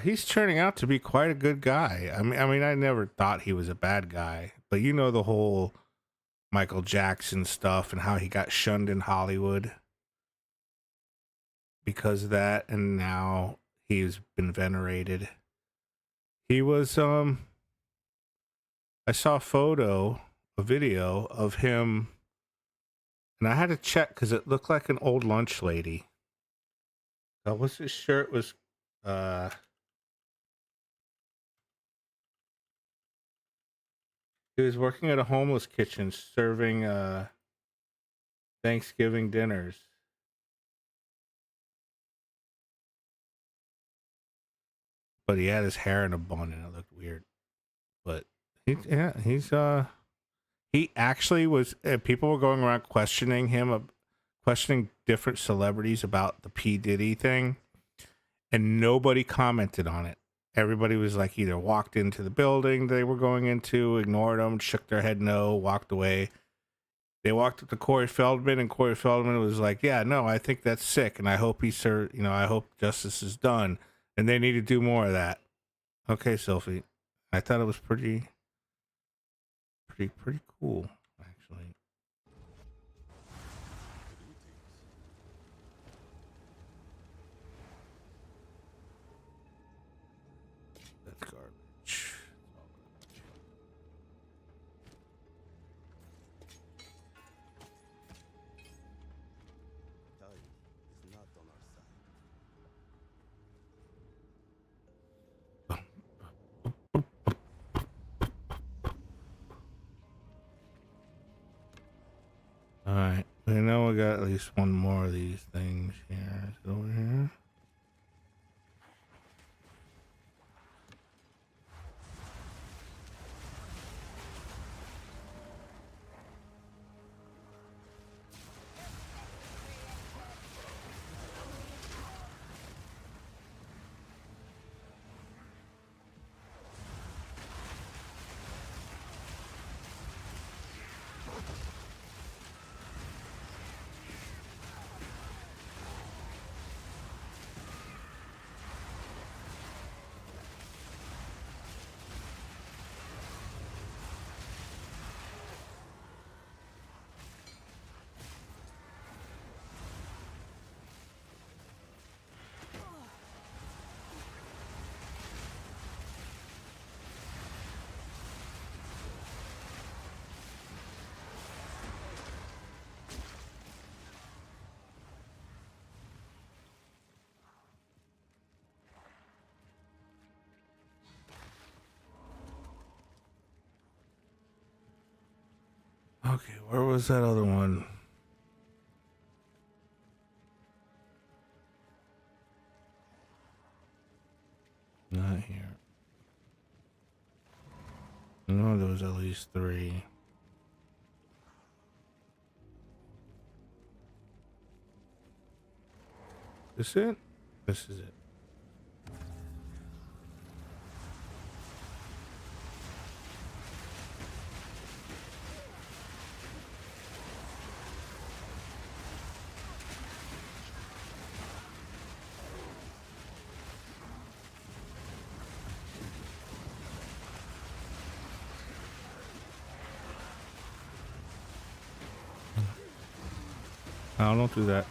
He's turning out to be quite a good guy. I mean, I never thought he was a bad guy, but you know the whole Michael Jackson stuff and how he got shunned in Hollywood because of that, and now he's been venerated. He was I saw a video of him, and I had to check because it looked like an old lunch lady. What's his shirt was he was working at a homeless kitchen serving Thanksgiving dinners. But he had his hair in a bun and it looked weird. But he actually was. People were going around questioning him, questioning different celebrities about the P. Diddy thing, and nobody commented on it. Everybody was like either walked into the building they were going into, ignored them, shook their head no, walked away. They walked up to Corey Feldman, and Corey Feldman was like, "Yeah, no, I think that's sick, and I hope I hope justice is done, and they need to do more of that." Okay, Sophie, I thought it was pretty cool, actually. That's garbage. Time is not on our side. All right, we know we got at least one more of these things here. Is it over here? Okay, where was that other one? Not here. No, there was at least 3. This it? This is it. No, don't do that.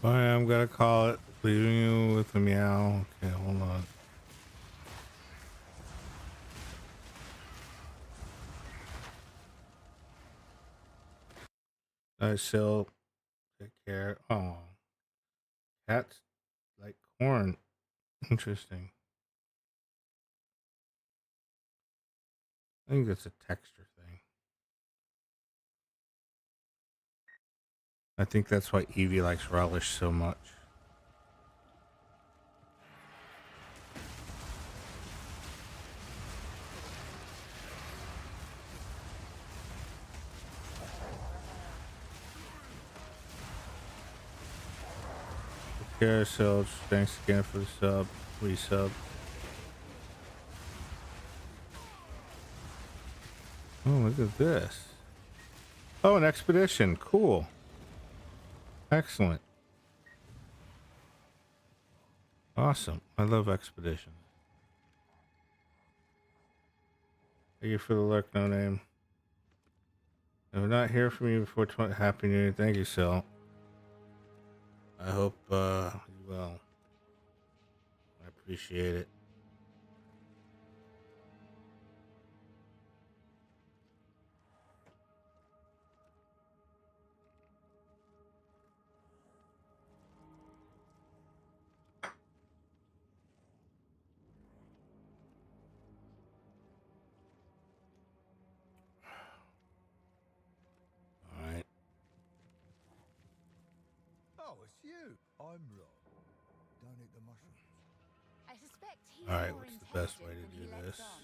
I'm gonna call it. Leaving you with a meow. Okay, hold on. I still take care. Oh, cats like corn. Interesting. I think that's a texture thing. I think that's why Evie likes relish so much. Take care of yourselves. Thanks again for the sub. Resub. Oh, look at this. Oh, an expedition. Cool. Excellent. Awesome. I love expeditions. Thank you for the lurk, no name. If I'm not hear from you before Happy New Year. Thank you, Sil. I hope you well. I appreciate it. All right. Oh, it's you. I'm Rob. Don't eat the mushrooms. I suspect he's All right. more What's the best way intelligent to than do he lets this? on.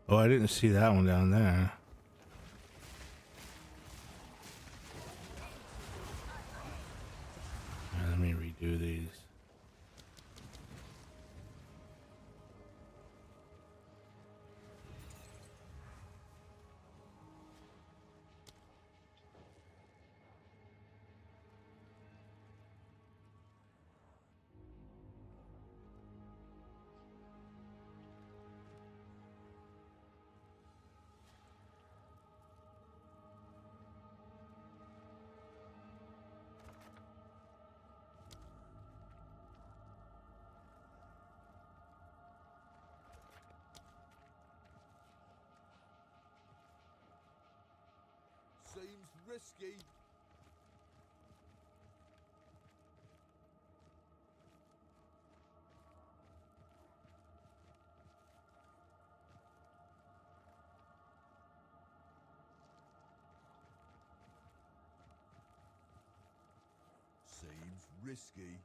Oh, I didn't see that one down there. Let me redo these. Seems risky. Seems risky.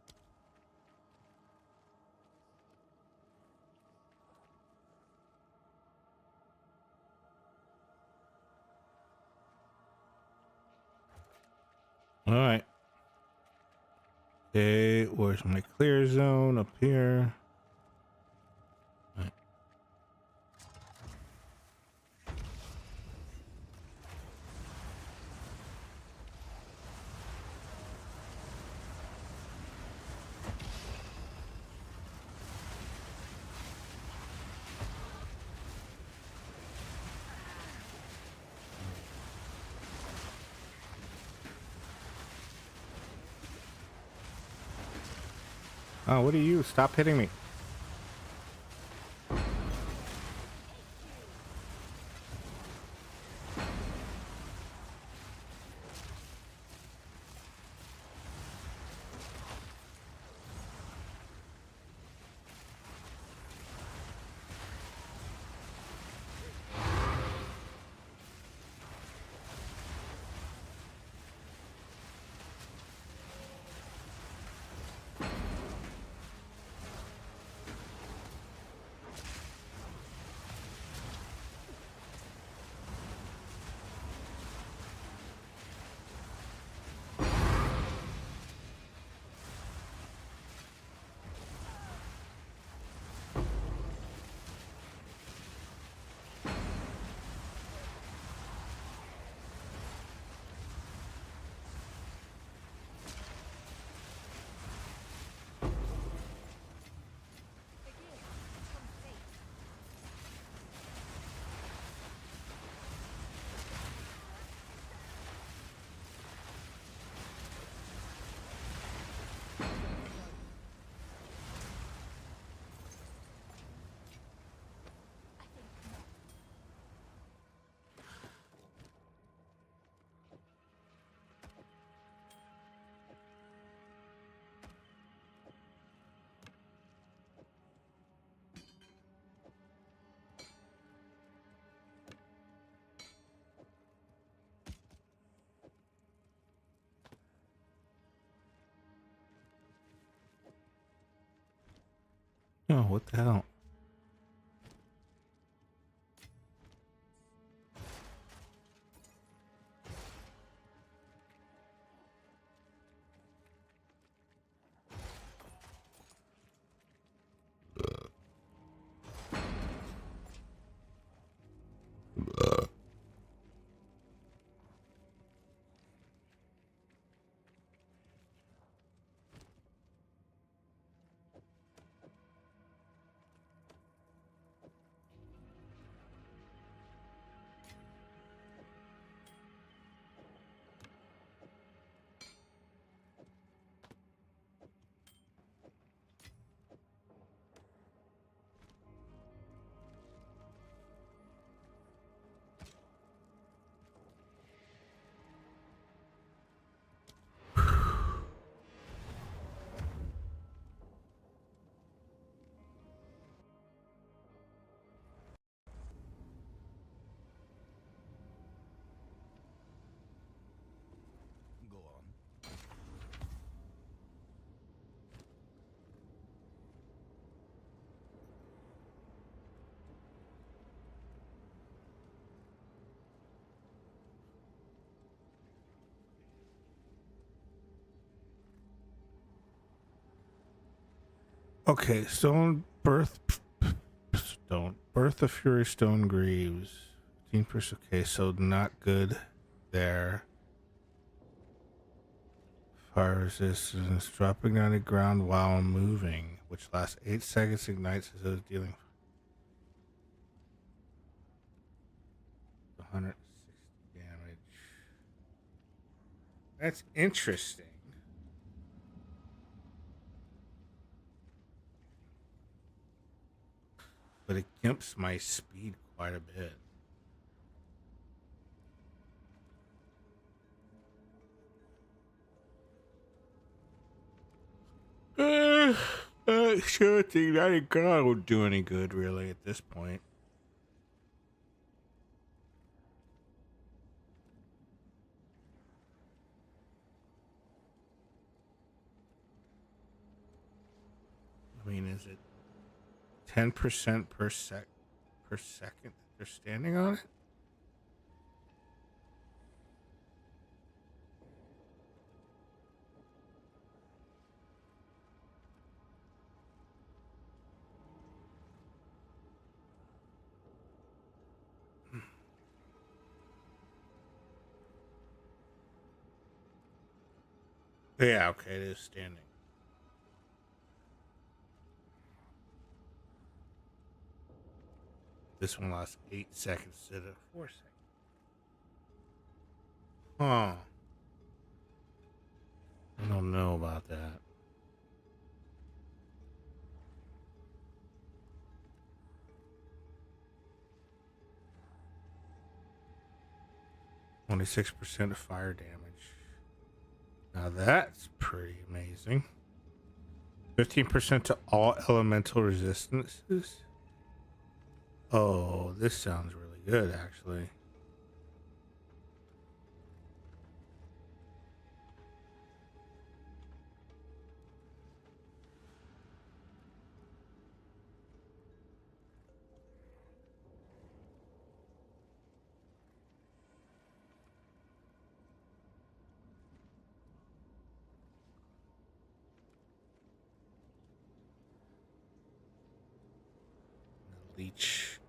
All right. Okay, where's my clear zone? Up here. All right. Oh, what are you? Stop hitting me. Oh, what the hell? Okay, Birth of Fury Stone Greaves. 15%. Okay, so not good there. Fire resistance. Dropping down the ground while moving, which lasts 8 seconds, ignites as though dealing 160 damage. That's interesting. But it gimps my speed quite a bit. Sure thing. That ain't gonna do any good, really, at this point. I mean, is it 10% per second that they're standing on it? Yeah, okay, it is standing. This one lasts 8 seconds instead of 4 seconds. Huh. I don't know about that. 26% of fire damage. Now that's pretty amazing. 15% to all elemental resistances. Oh, this sounds really good, actually. Leech.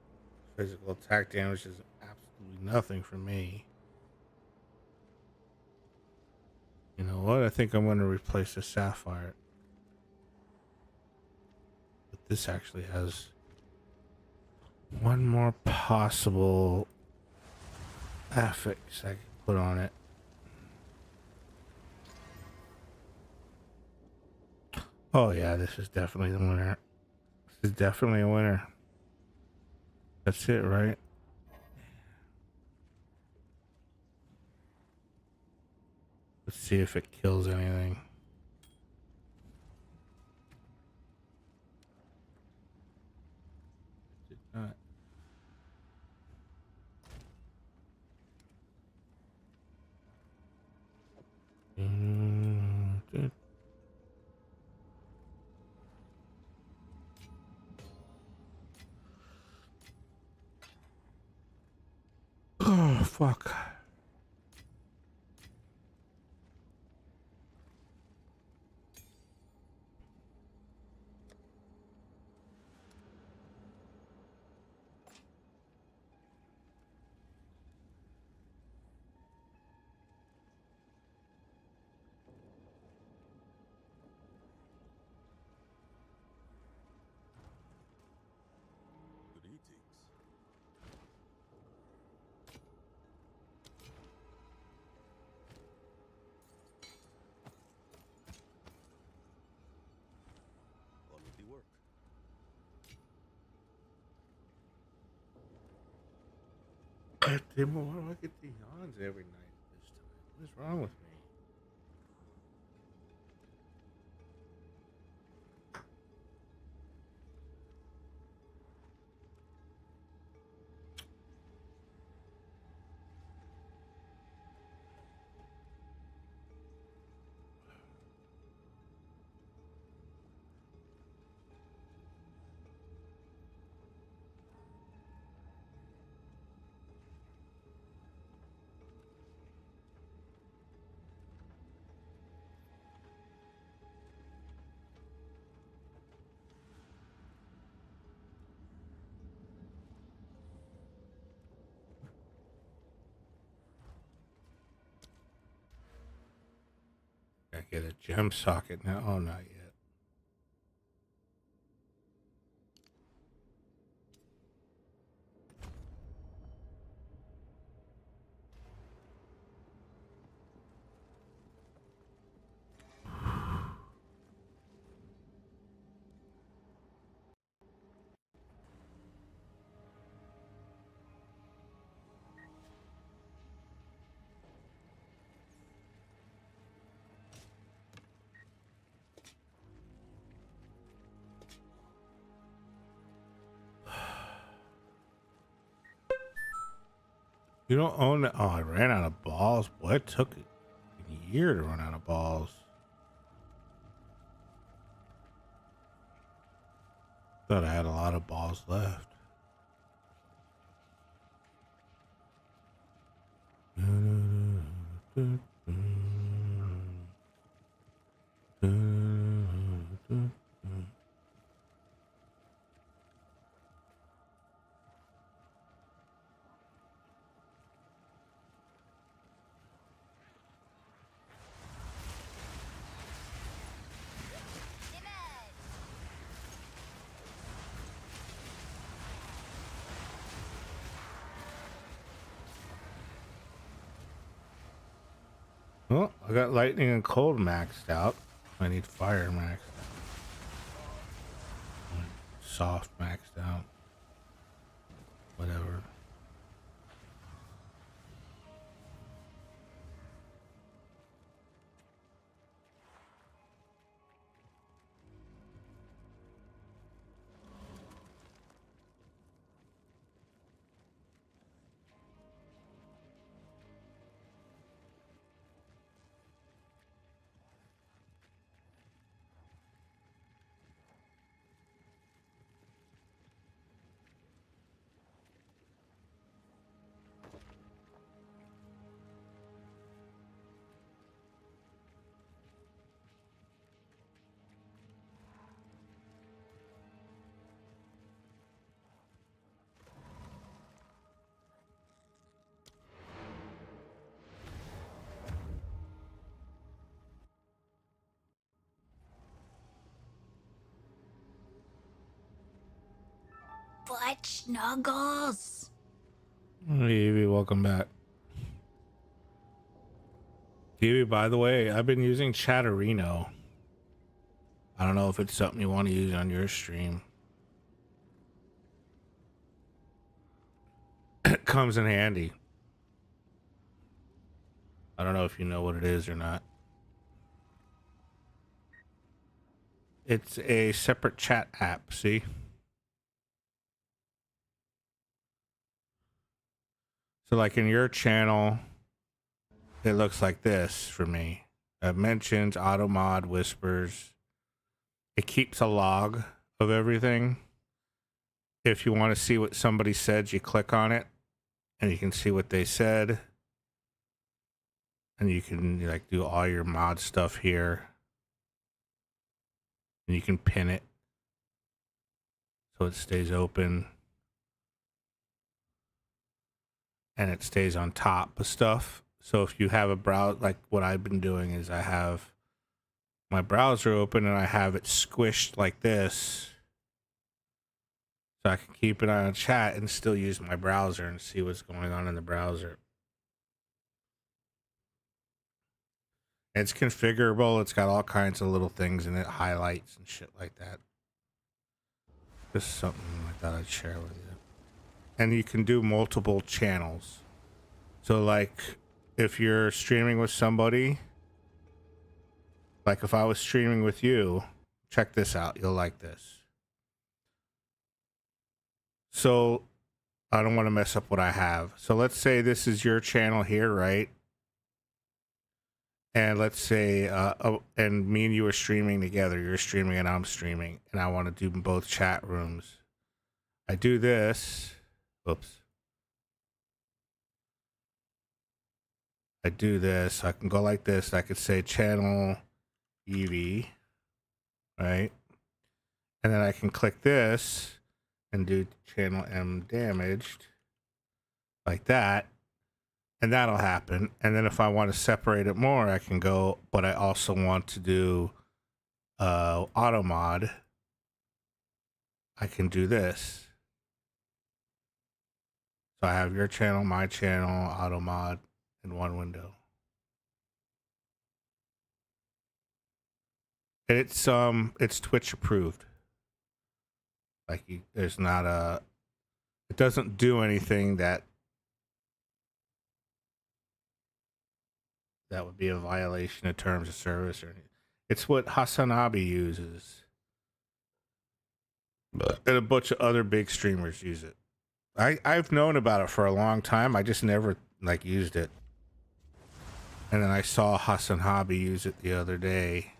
Physical attack damage is absolutely nothing for me. You know what? I think I'm going to replace the sapphire. But this actually has one more possible affix I can put on it. Oh yeah, this is definitely the winner. This is definitely a winner. That's it, right? Let's see if it kills anything. Did not. Oh, fuck. God damn it, why do I get the yawns every night this time? What is wrong with me? Gotta get a gem socket now. Oh, not yet. You don't own it. Oh, I ran out of balls. Boy, it took a year to run out of balls. Thought I had a lot of balls left. Well, I got lightning and cold maxed out. I need fire maxed out. Soft maxed out. Whatever. Butt snuggles. Hey, Evie, welcome back. Evie, by the way, I've been using Chatterino. I don't know if it's something you want to use on your stream. It comes in handy. I don't know if you know what it is or not. It's a separate chat app, see? So like in your channel, it looks like this for me. Mentions, auto mod, whispers. It keeps a log of everything. If you want to see what somebody said, you click on it and you can see what they said. And you can like do all your mod stuff here. And you can pin it so it stays open. And it stays on top of stuff. So if you have a browser, like what I've been doing is I have my browser open and I have it squished like this. So I can keep it on chat and still use my browser and see what's going on in the browser. It's configurable. It's got all kinds of little things in it, highlights and shit like that. Just something I thought I'd share with you. And you can do multiple channels. So like if you're streaming with somebody, like if I was streaming with you, check this out. You'll like this. So I don't want to mess up what I have. So let's say this is your channel here, right? And let's say, and me and you are streaming together. You're streaming and I'm streaming, and I want to do both chat rooms. I do this. Oops. I do this. I can go like this. I could say channel EV, right? And then I can click this and do channel M damaged like that. and that'll happen. And then if I want to separate it more, I can go, but I also want to do auto mod. I can do this. So I have your channel, my channel, auto mod in one window. It's Twitch approved. Like there's not a, it doesn't do anything that would be a violation of terms of service or anything. It's what Hasanabi uses. And a bunch of other big streamers use it. I've known about it for a long time. I just never like used it. And then I saw Hassan Hobby use it the other day.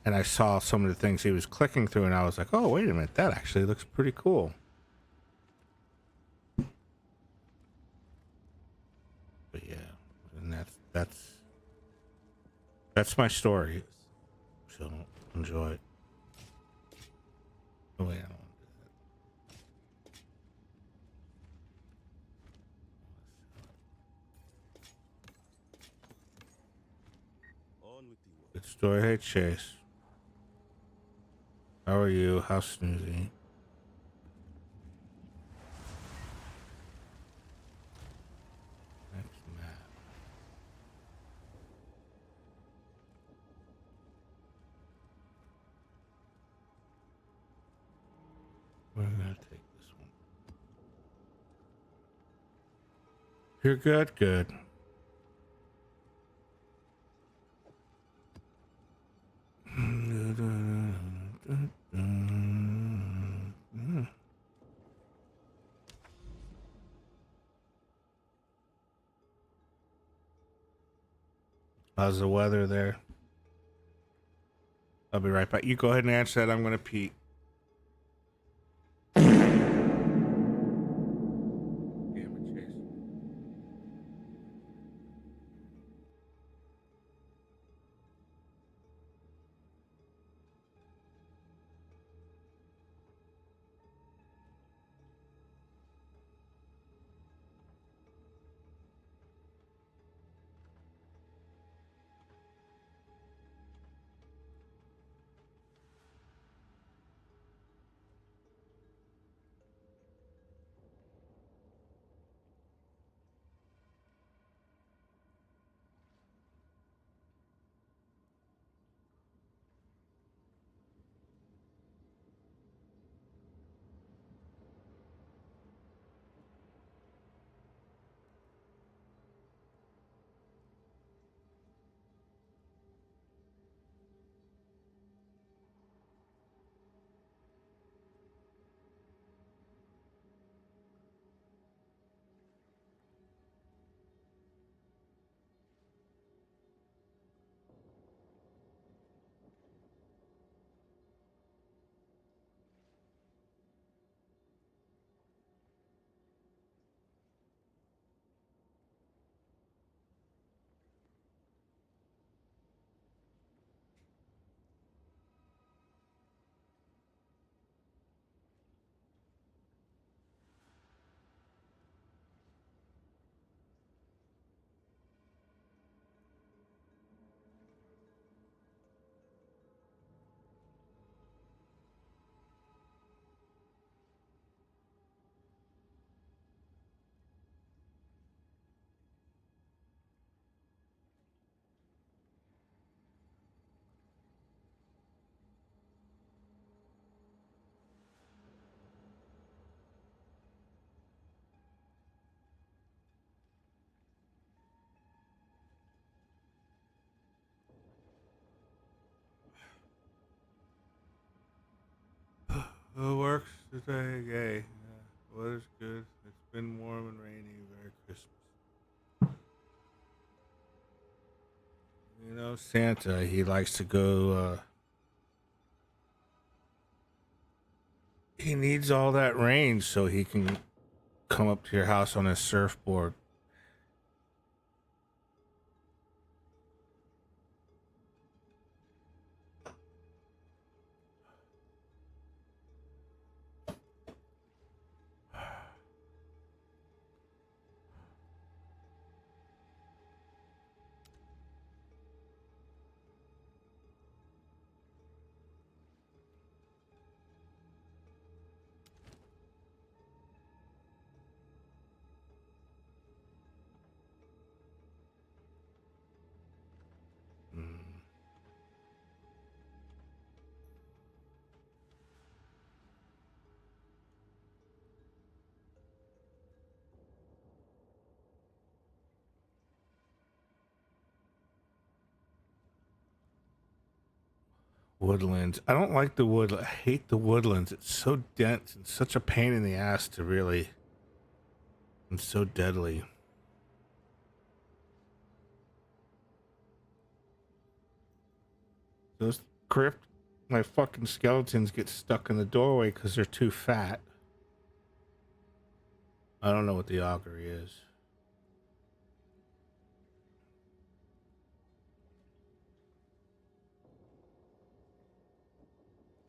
And I saw some of the things he was clicking through and I was like, oh, wait a minute. That actually looks pretty cool. But yeah, and that's my story. So enjoy it. Oh, wait, I don't want to do that. Good story. Hey, Chase. How are you? How's Snoozy? Next map. We're gonna take this one. You're good? Good. How's the weather there? I'll be right back. You go ahead and answer that. I'm gonna pee. Damn it, Chase. It works today. Yay. Yeah. Weather's good. It's been warm and rainy. Merry Christmas. You know, Santa, he likes to go, he needs all that rain so he can come up to your house on his surfboard. Woodlands. I don't like the wood. I hate the woodlands. It's so dense and such a pain in the ass to really. And so deadly. Those crypt, my fucking skeletons get stuck in the doorway because they're too fat. I don't know what the augury is.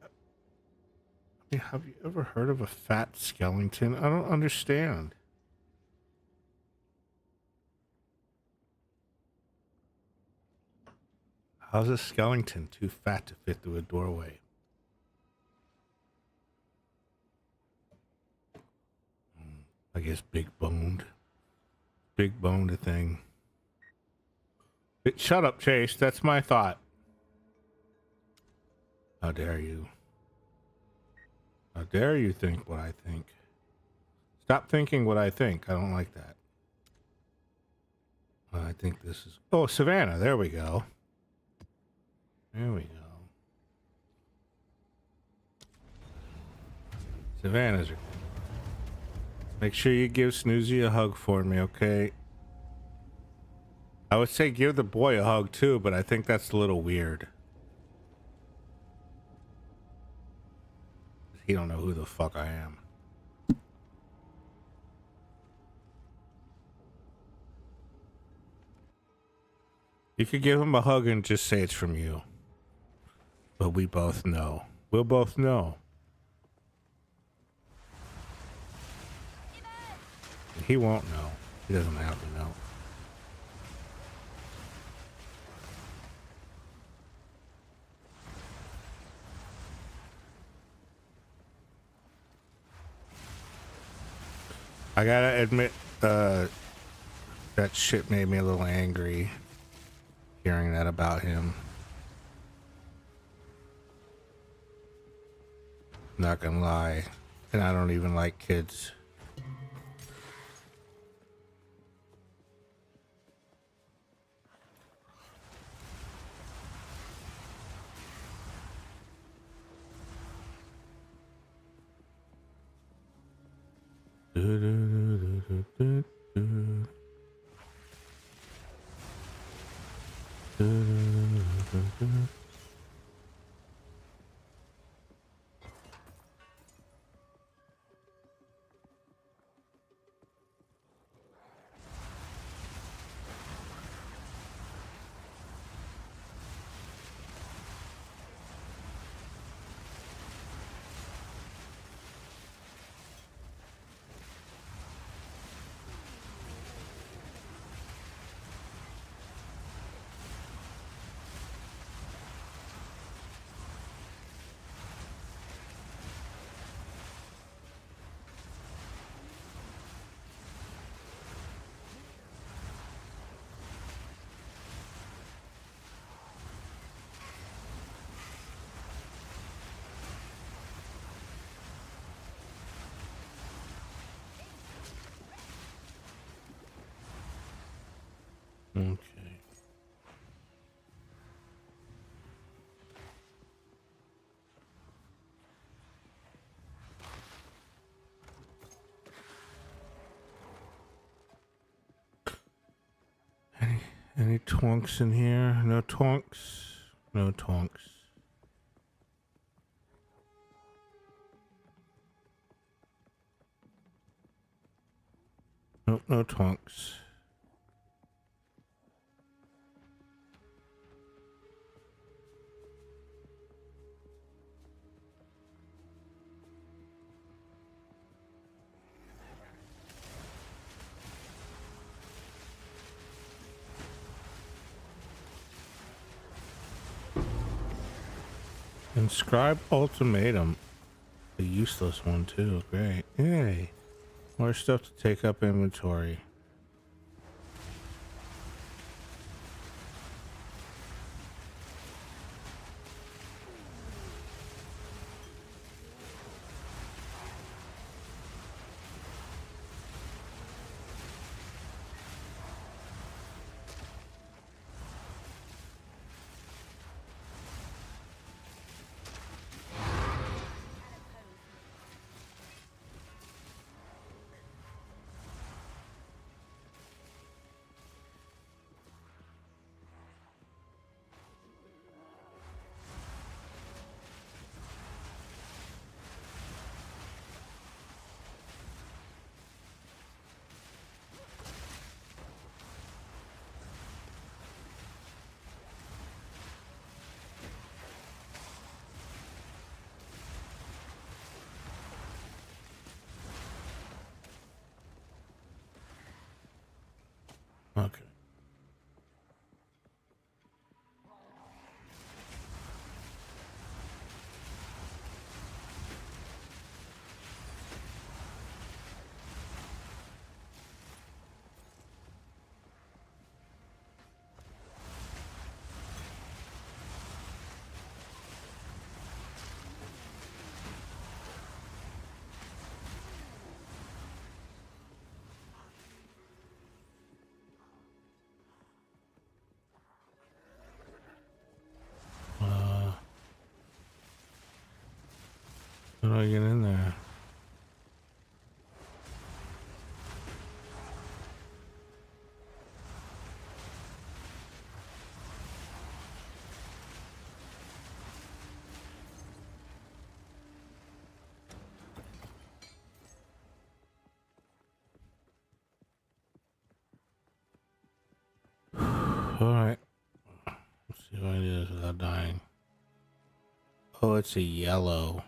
I mean, have you ever heard of a fat skeleton? I don't understand. How's a skeleton too fat to fit through a doorway? I guess big boned. Big boned thing. Shut up, Chase. That's my thought. How dare you? How dare you think what I think? Stop thinking what I think. I don't like that. I think this is... Oh, Savannah. There we go. There we go. Savannah's... Make sure you give Snoozy a hug for me, okay? I would say give the boy a hug too, but I think that's a little weird. He don't know who the fuck I am. You could give him a hug and just say it's from you. But we both know. We'll both know. He won't know. He doesn't have to know. I gotta admit, that shit made me a little angry hearing that about him. Not gonna lie. And I don't even like kids. Okay. Any twonks in here? No twonks? No twonks. Nope, no twonks. Inscribe ultimatum. A useless one too. Great. Yay. More stuff to take up inventory. How do I get in there? Alright. Let's see what I do this without dying. Oh, it's a yellow.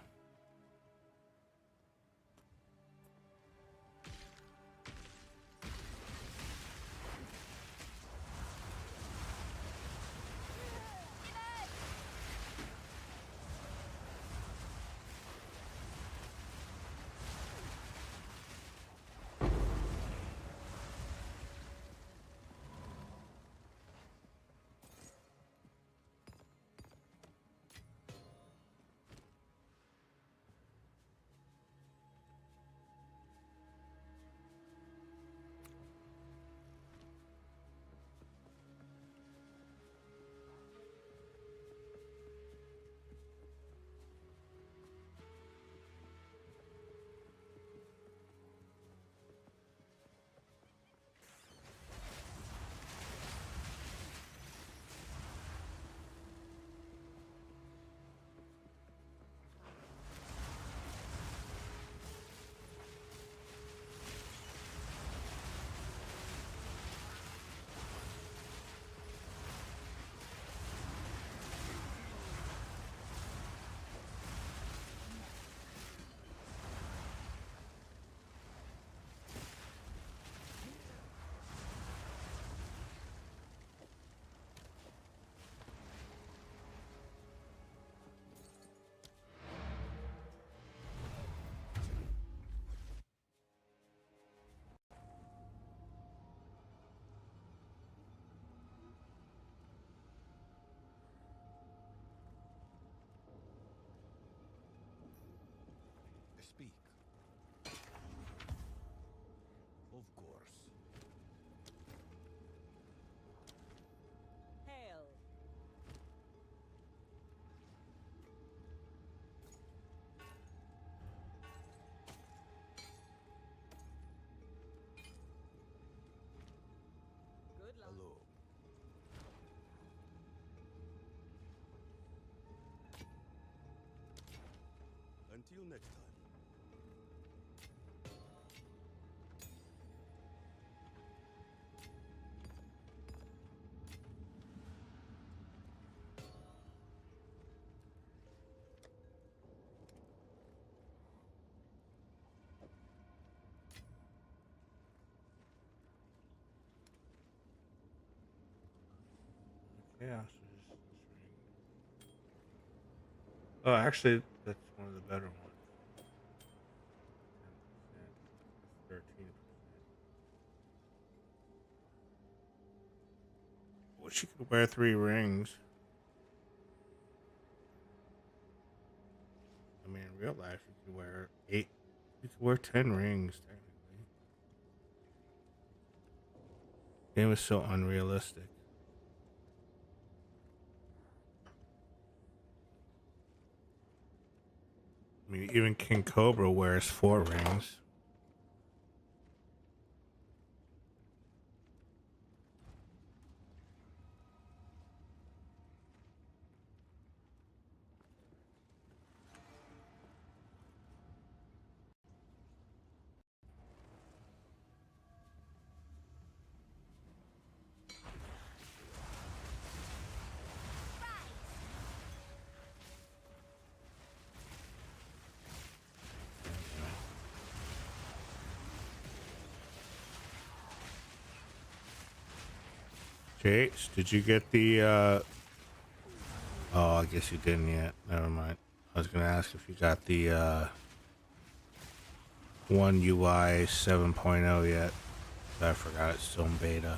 Speak. Of course. Hail. Good luck. Hello. Until next time. Yeah. Oh, actually, that's one of the better ones. 10%. 13%. Well, she could wear 3 rings. I mean, in real life, you could wear 8. You could wear 10 rings, technically. Game was so unrealistic. I mean, even King Cobra wears 4 rings. Jace, did you get the oh, I guess you didn't yet. Never mind. I was gonna ask if you got the One UI 7.0 yet. I forgot it's still in beta.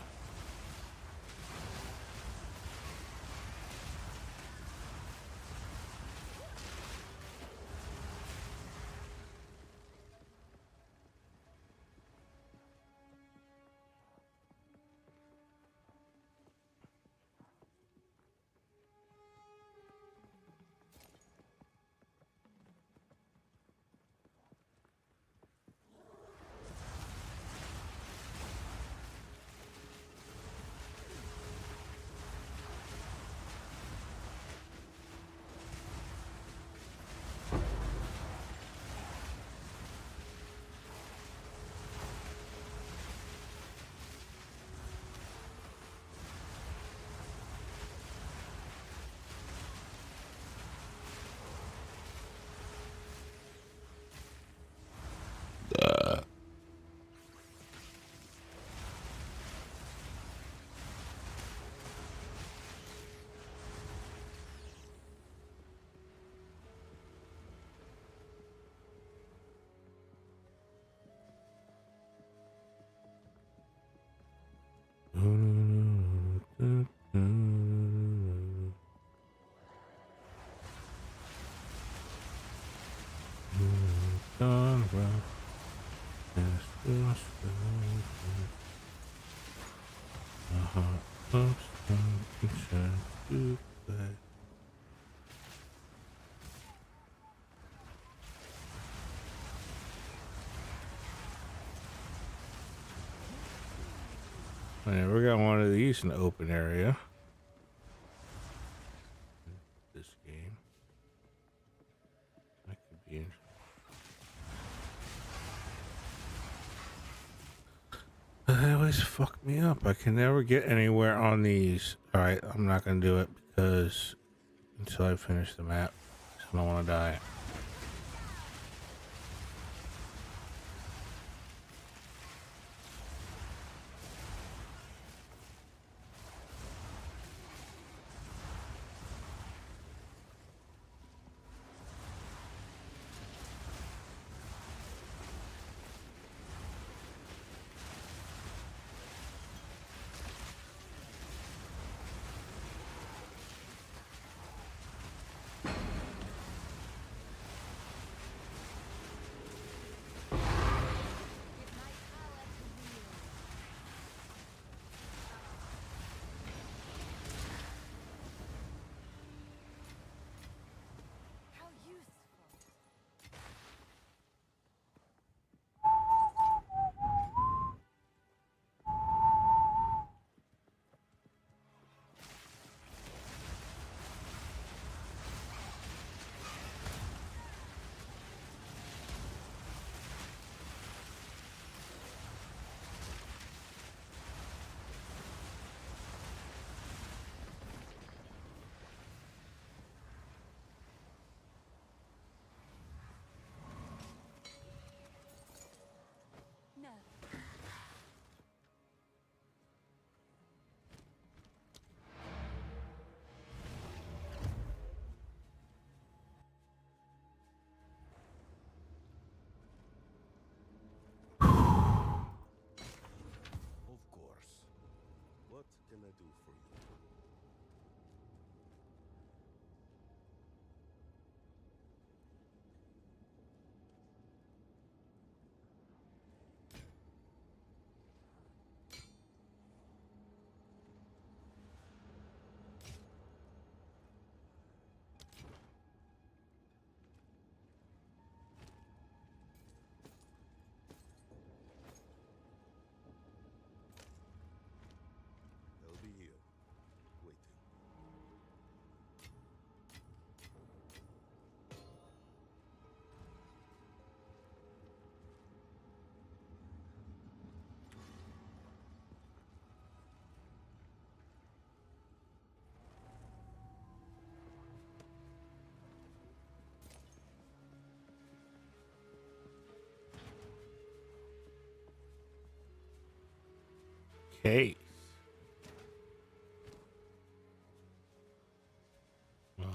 I never got one of these in the open area. This game. That could be interesting. They always fuck me up. I can never get anywhere on these. Alright, I'm not gonna do it because until I finish the map. I don't want to die. Of course. What can I do for you? They'll be here, waiting. Case. Wow.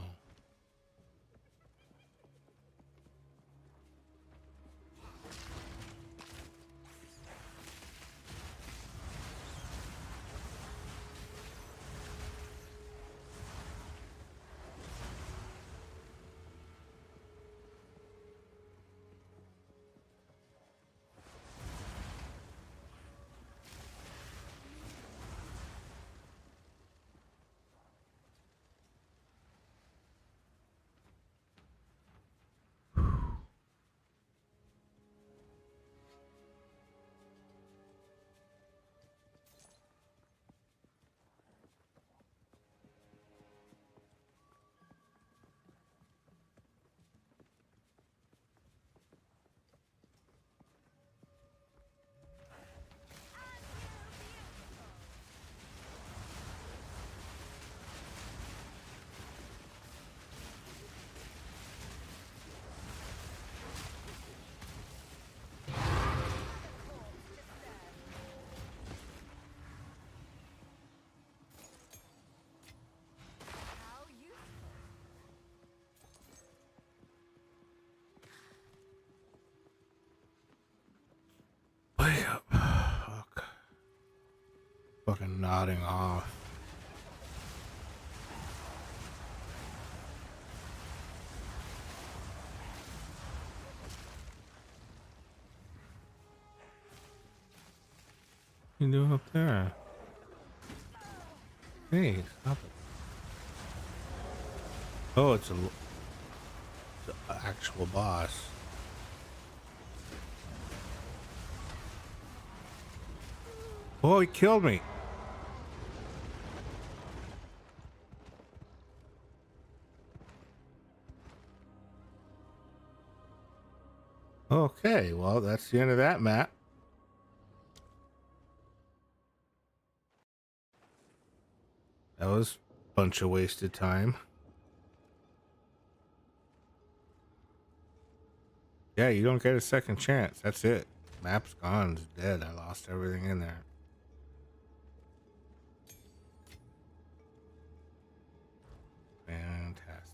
Wake up. Fuck. Fucking nodding off. you doing up there? Hey, stop it. Oh, it's an actual boss. Oh, he killed me. Okay, well, that's the end of that map. That was a bunch of wasted time. Yeah, you don't get a second chance. That's it. Map's gone. It's dead. I lost everything in there. Fantastic.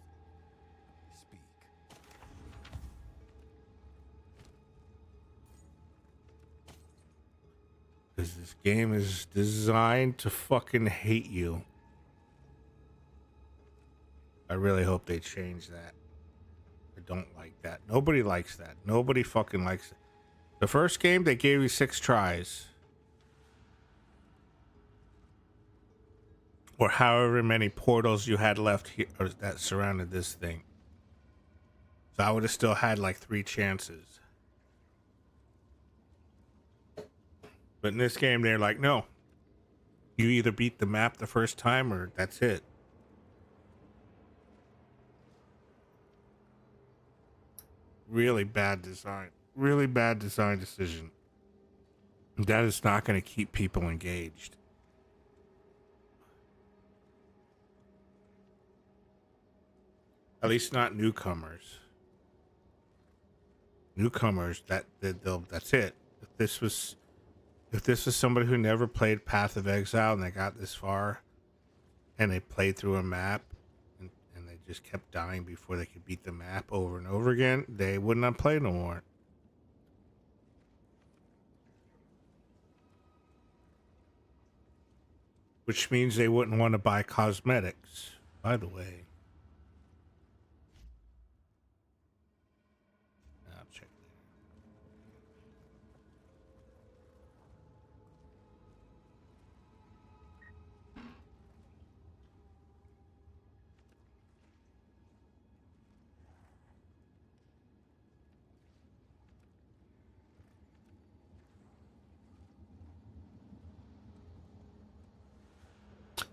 Speak. Because this game is designed to fucking hate you. I really hope they change that. I don't like that. Nobody likes that. Nobody fucking likes it. The first game, they gave you 6 tries. Or however many portals you had left here or that surrounded this thing. So I would have still had like 3 chances. But in this game, they're like, no. You either beat the map the first time or that's it. Really bad design. Really bad design decision. That is not going to keep people engaged. At least not newcomers. Newcomers, that's it. If this was somebody who never played Path of Exile and they got this far and they played through a map and they just kept dying before they could beat the map over and over again, they would not play no more. Which means they wouldn't want to buy cosmetics, by the way. I'll check later.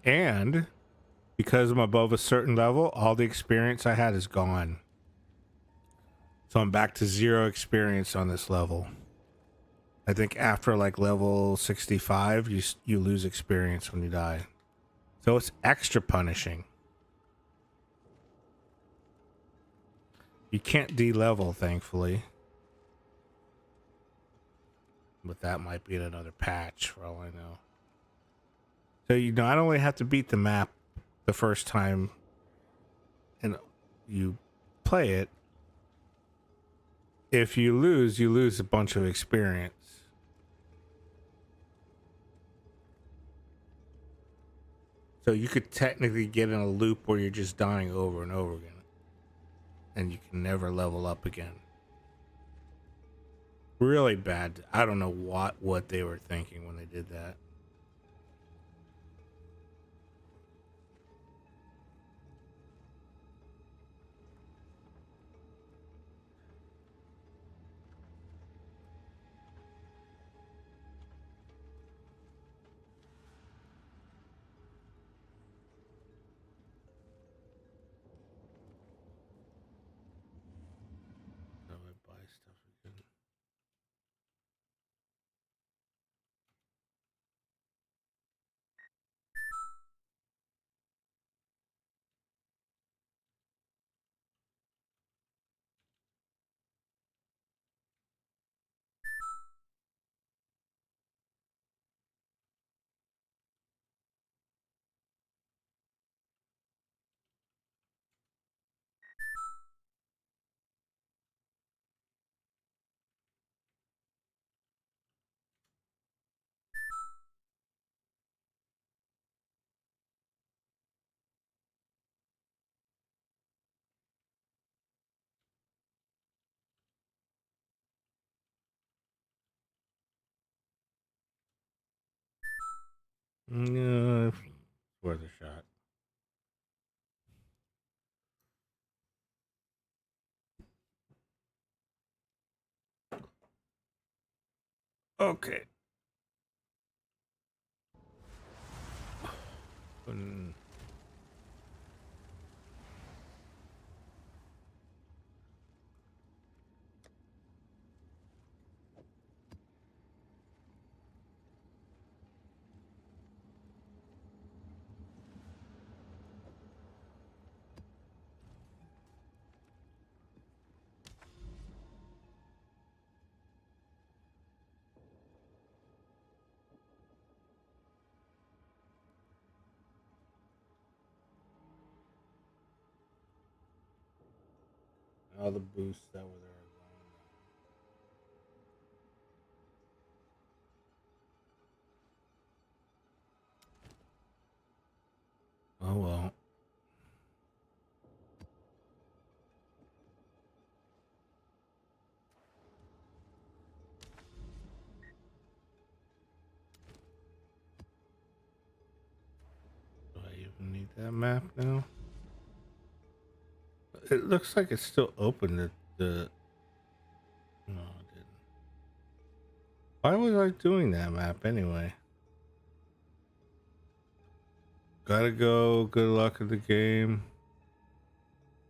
And because I'm above a certain level, all the experience I had is gone. So I'm back to 0 experience on this level. I think after like level 65, you lose experience when you die. So it's extra punishing. You can't de-level, thankfully. But that might be in another patch for all I know. So you not only have to beat the map the first time and you play it, if you lose a bunch of experience. So you could technically get in a loop where you're just dying over and over again. And you can never level up again. Really bad. I don't know what they were thinking when they did that. So I buy stuff again. Yeah, it's worth a shot. Okay. Mm. All the boosts that were there are gone now. Oh well. Do I even need that map now? It looks like it's still open. The no, it didn't. Why was I doing that map anyway? Gotta go. Good luck at the game.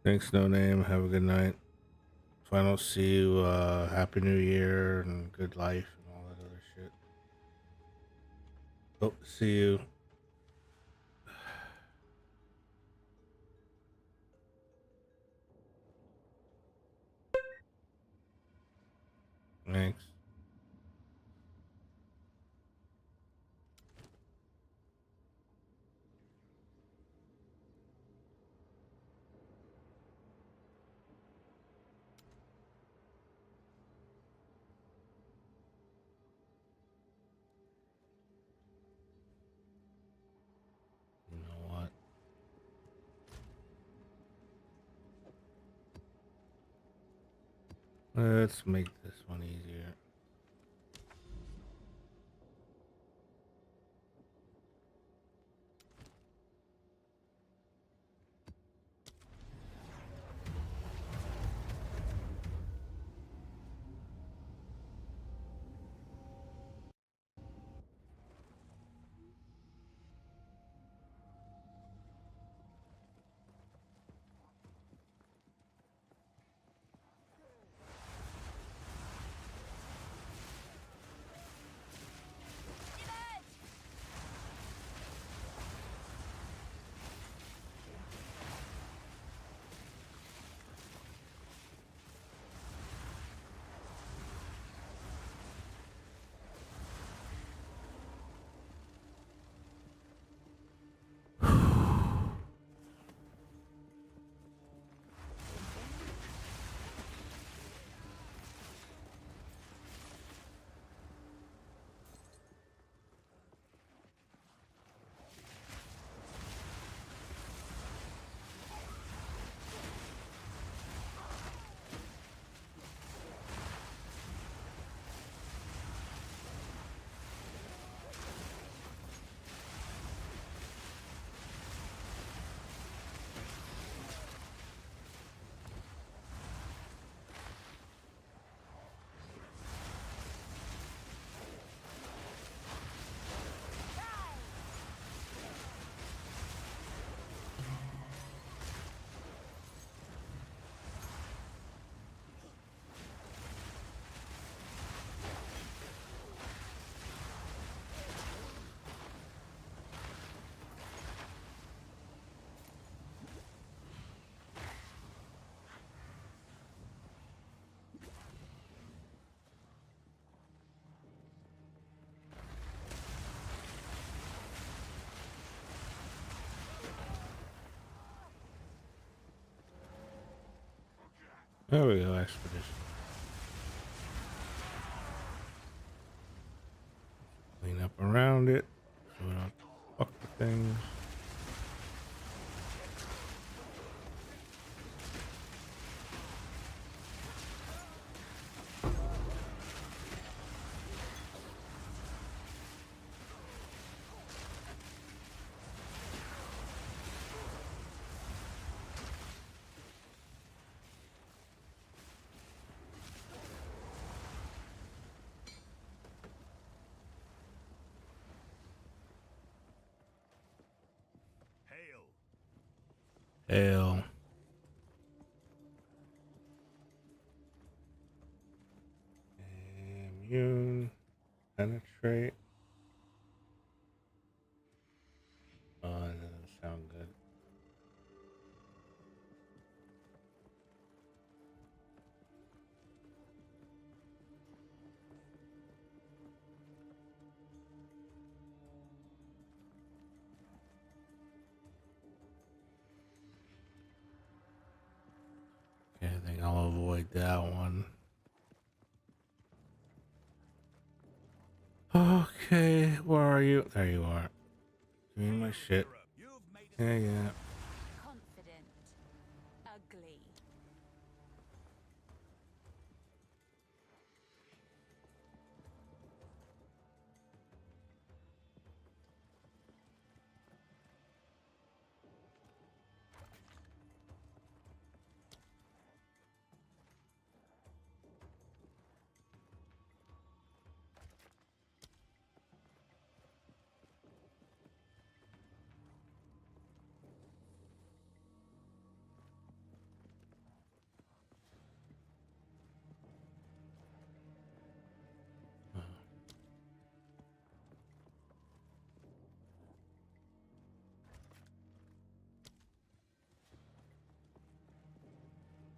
Thanks, no name. Have a good night. If I don't see you, Happy New Year and good life and all that other shit. Hope to see you. Thanks. You know what? Let's make this one easier. There we go, expedition. Clean up around it so we don't fuck with things. Hell. Immune. Penetrate. Oh, that doesn't sound good. Okay, I think I'll avoid that one. Okay, where are you? There you are. Doing my shit. Yeah. Confident. Ugly.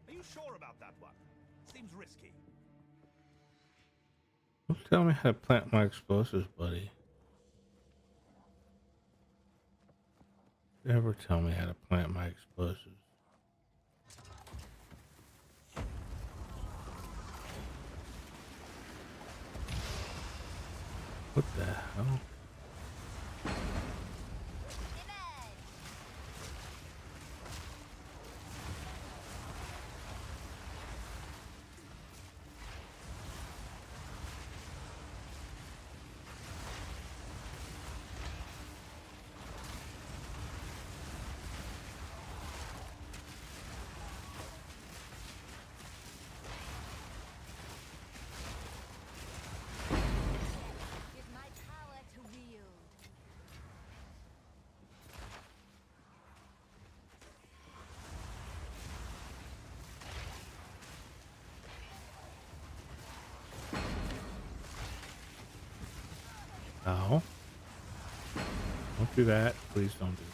Are you sure about that one? Seems risky. Don't tell me how to plant my explosives, buddy. Never tell me how to plant my explosives. What the hell? Give my power to wield. No. Don't do that. Please don't do that.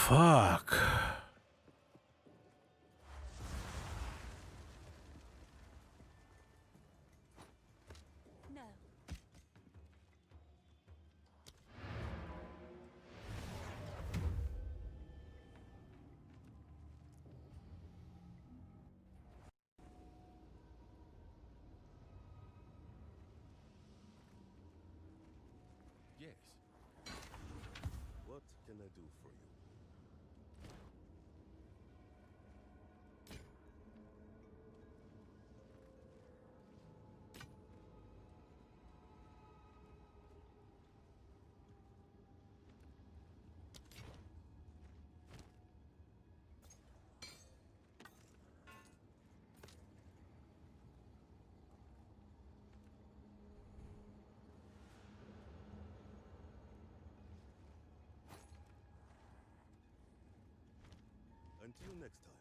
Fuck. No. Yes. What can I do for you? Until next time.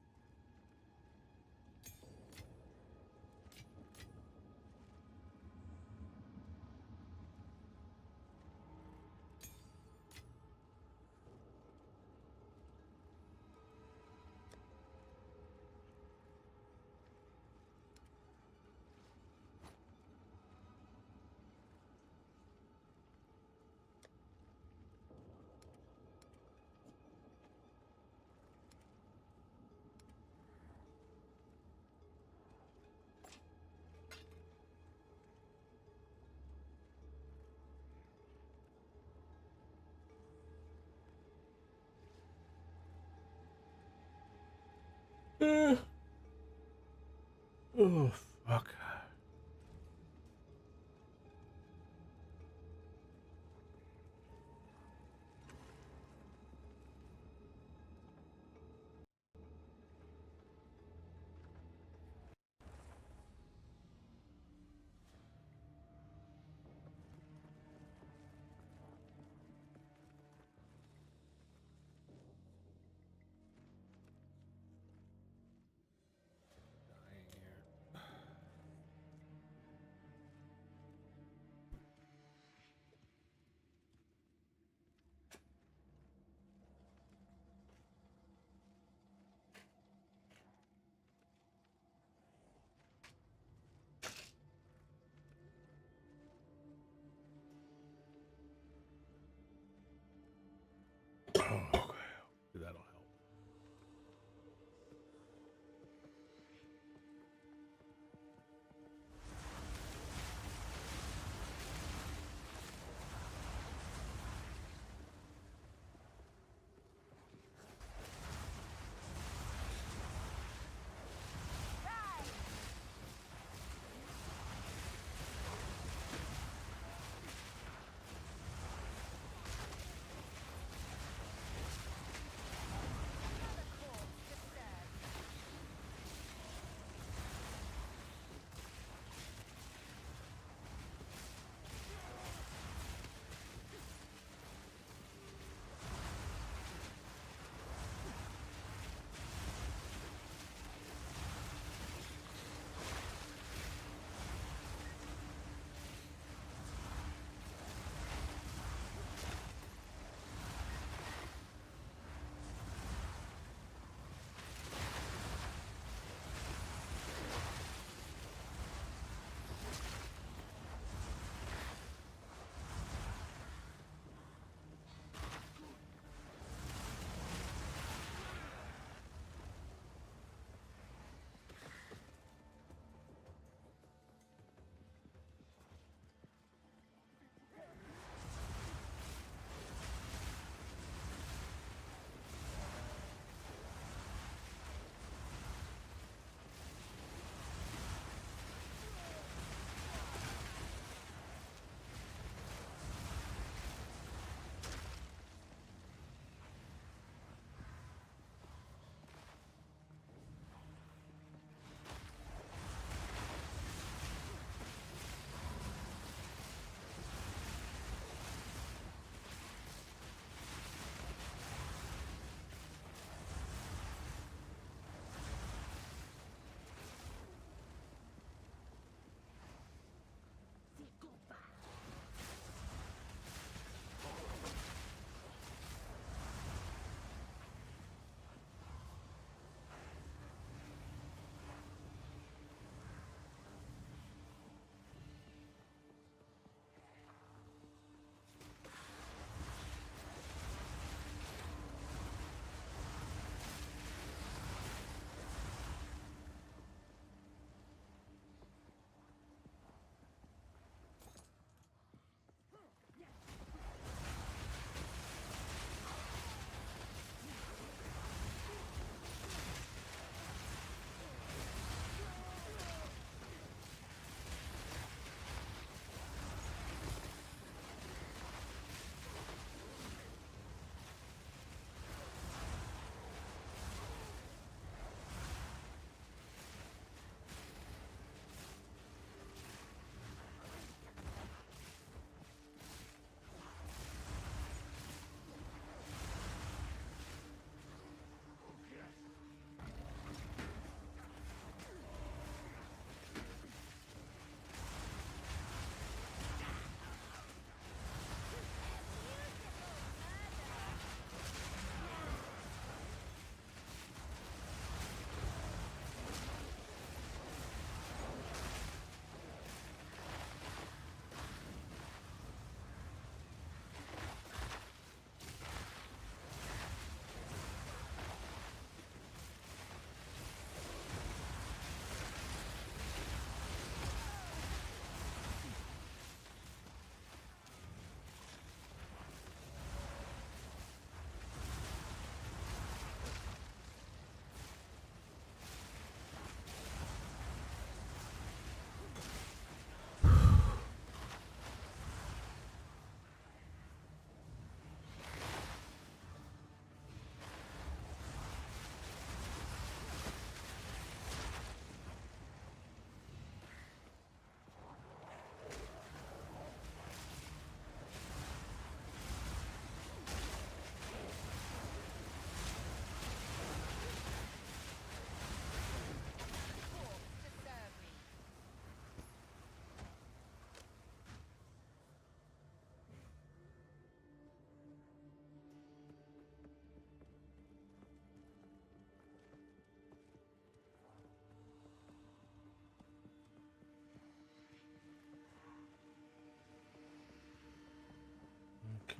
Oh, fuck.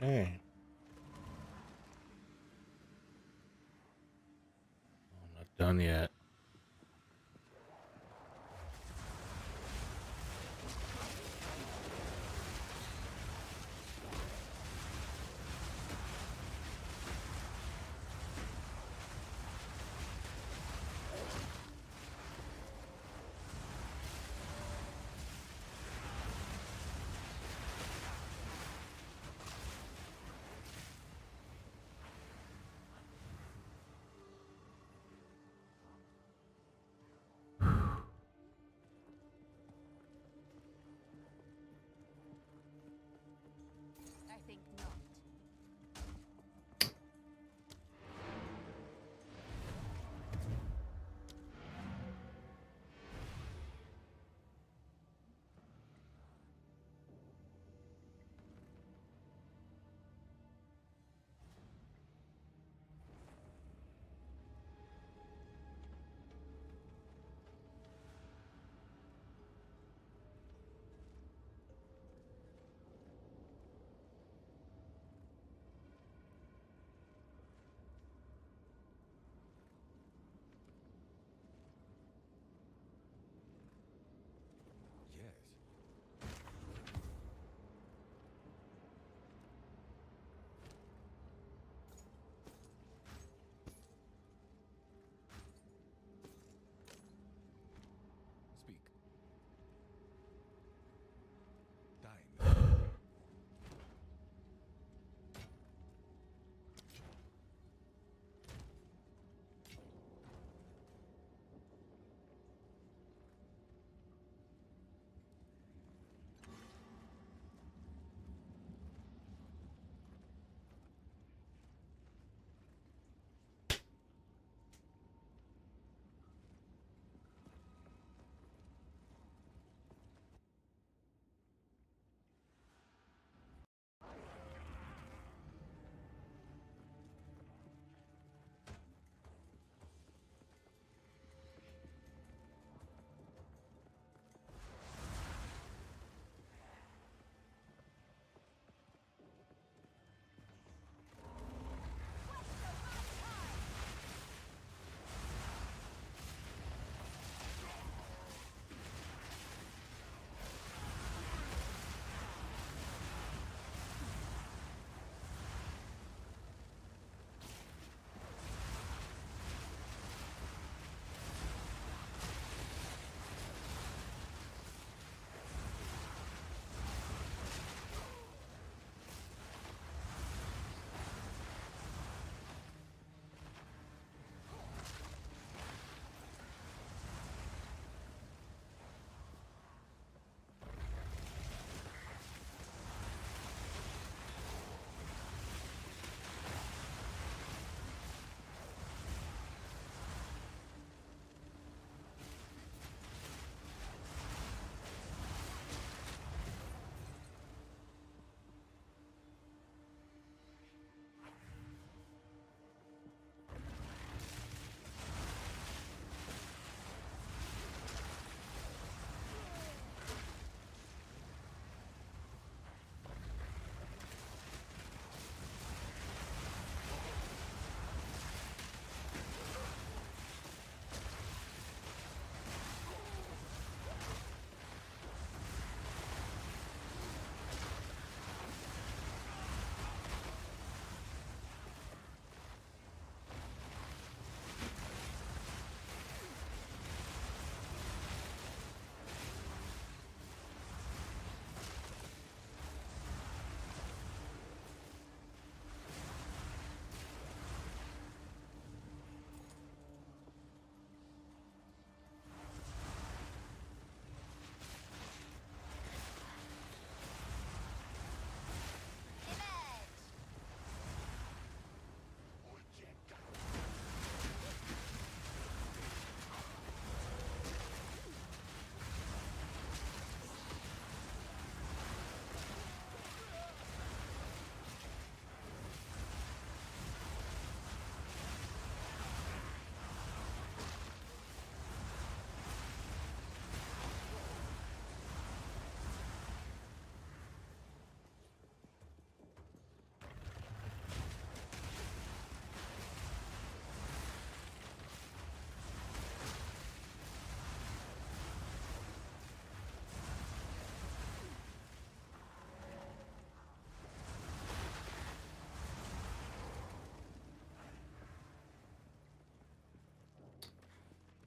Okay. I'm not done yet. I think not.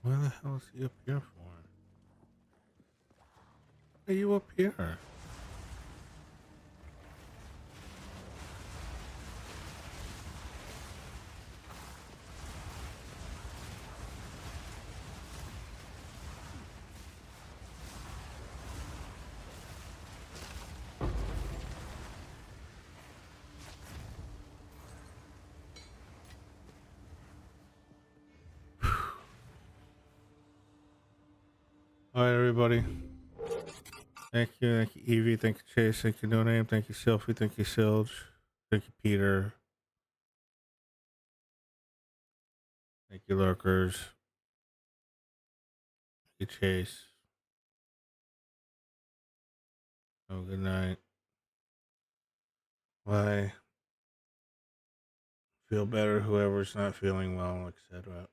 Why the hell is he up here for? Why are you up here? All right, everybody. Thank you, Evie. Thank you, Chase. Thank you, No Name. Thank you, Sylphie. Thank you, Silge. Thank you, Peter. Thank you, Lurkers. Thank you, Chase. Oh, good night. Bye. Feel better, whoever's not feeling well, etc.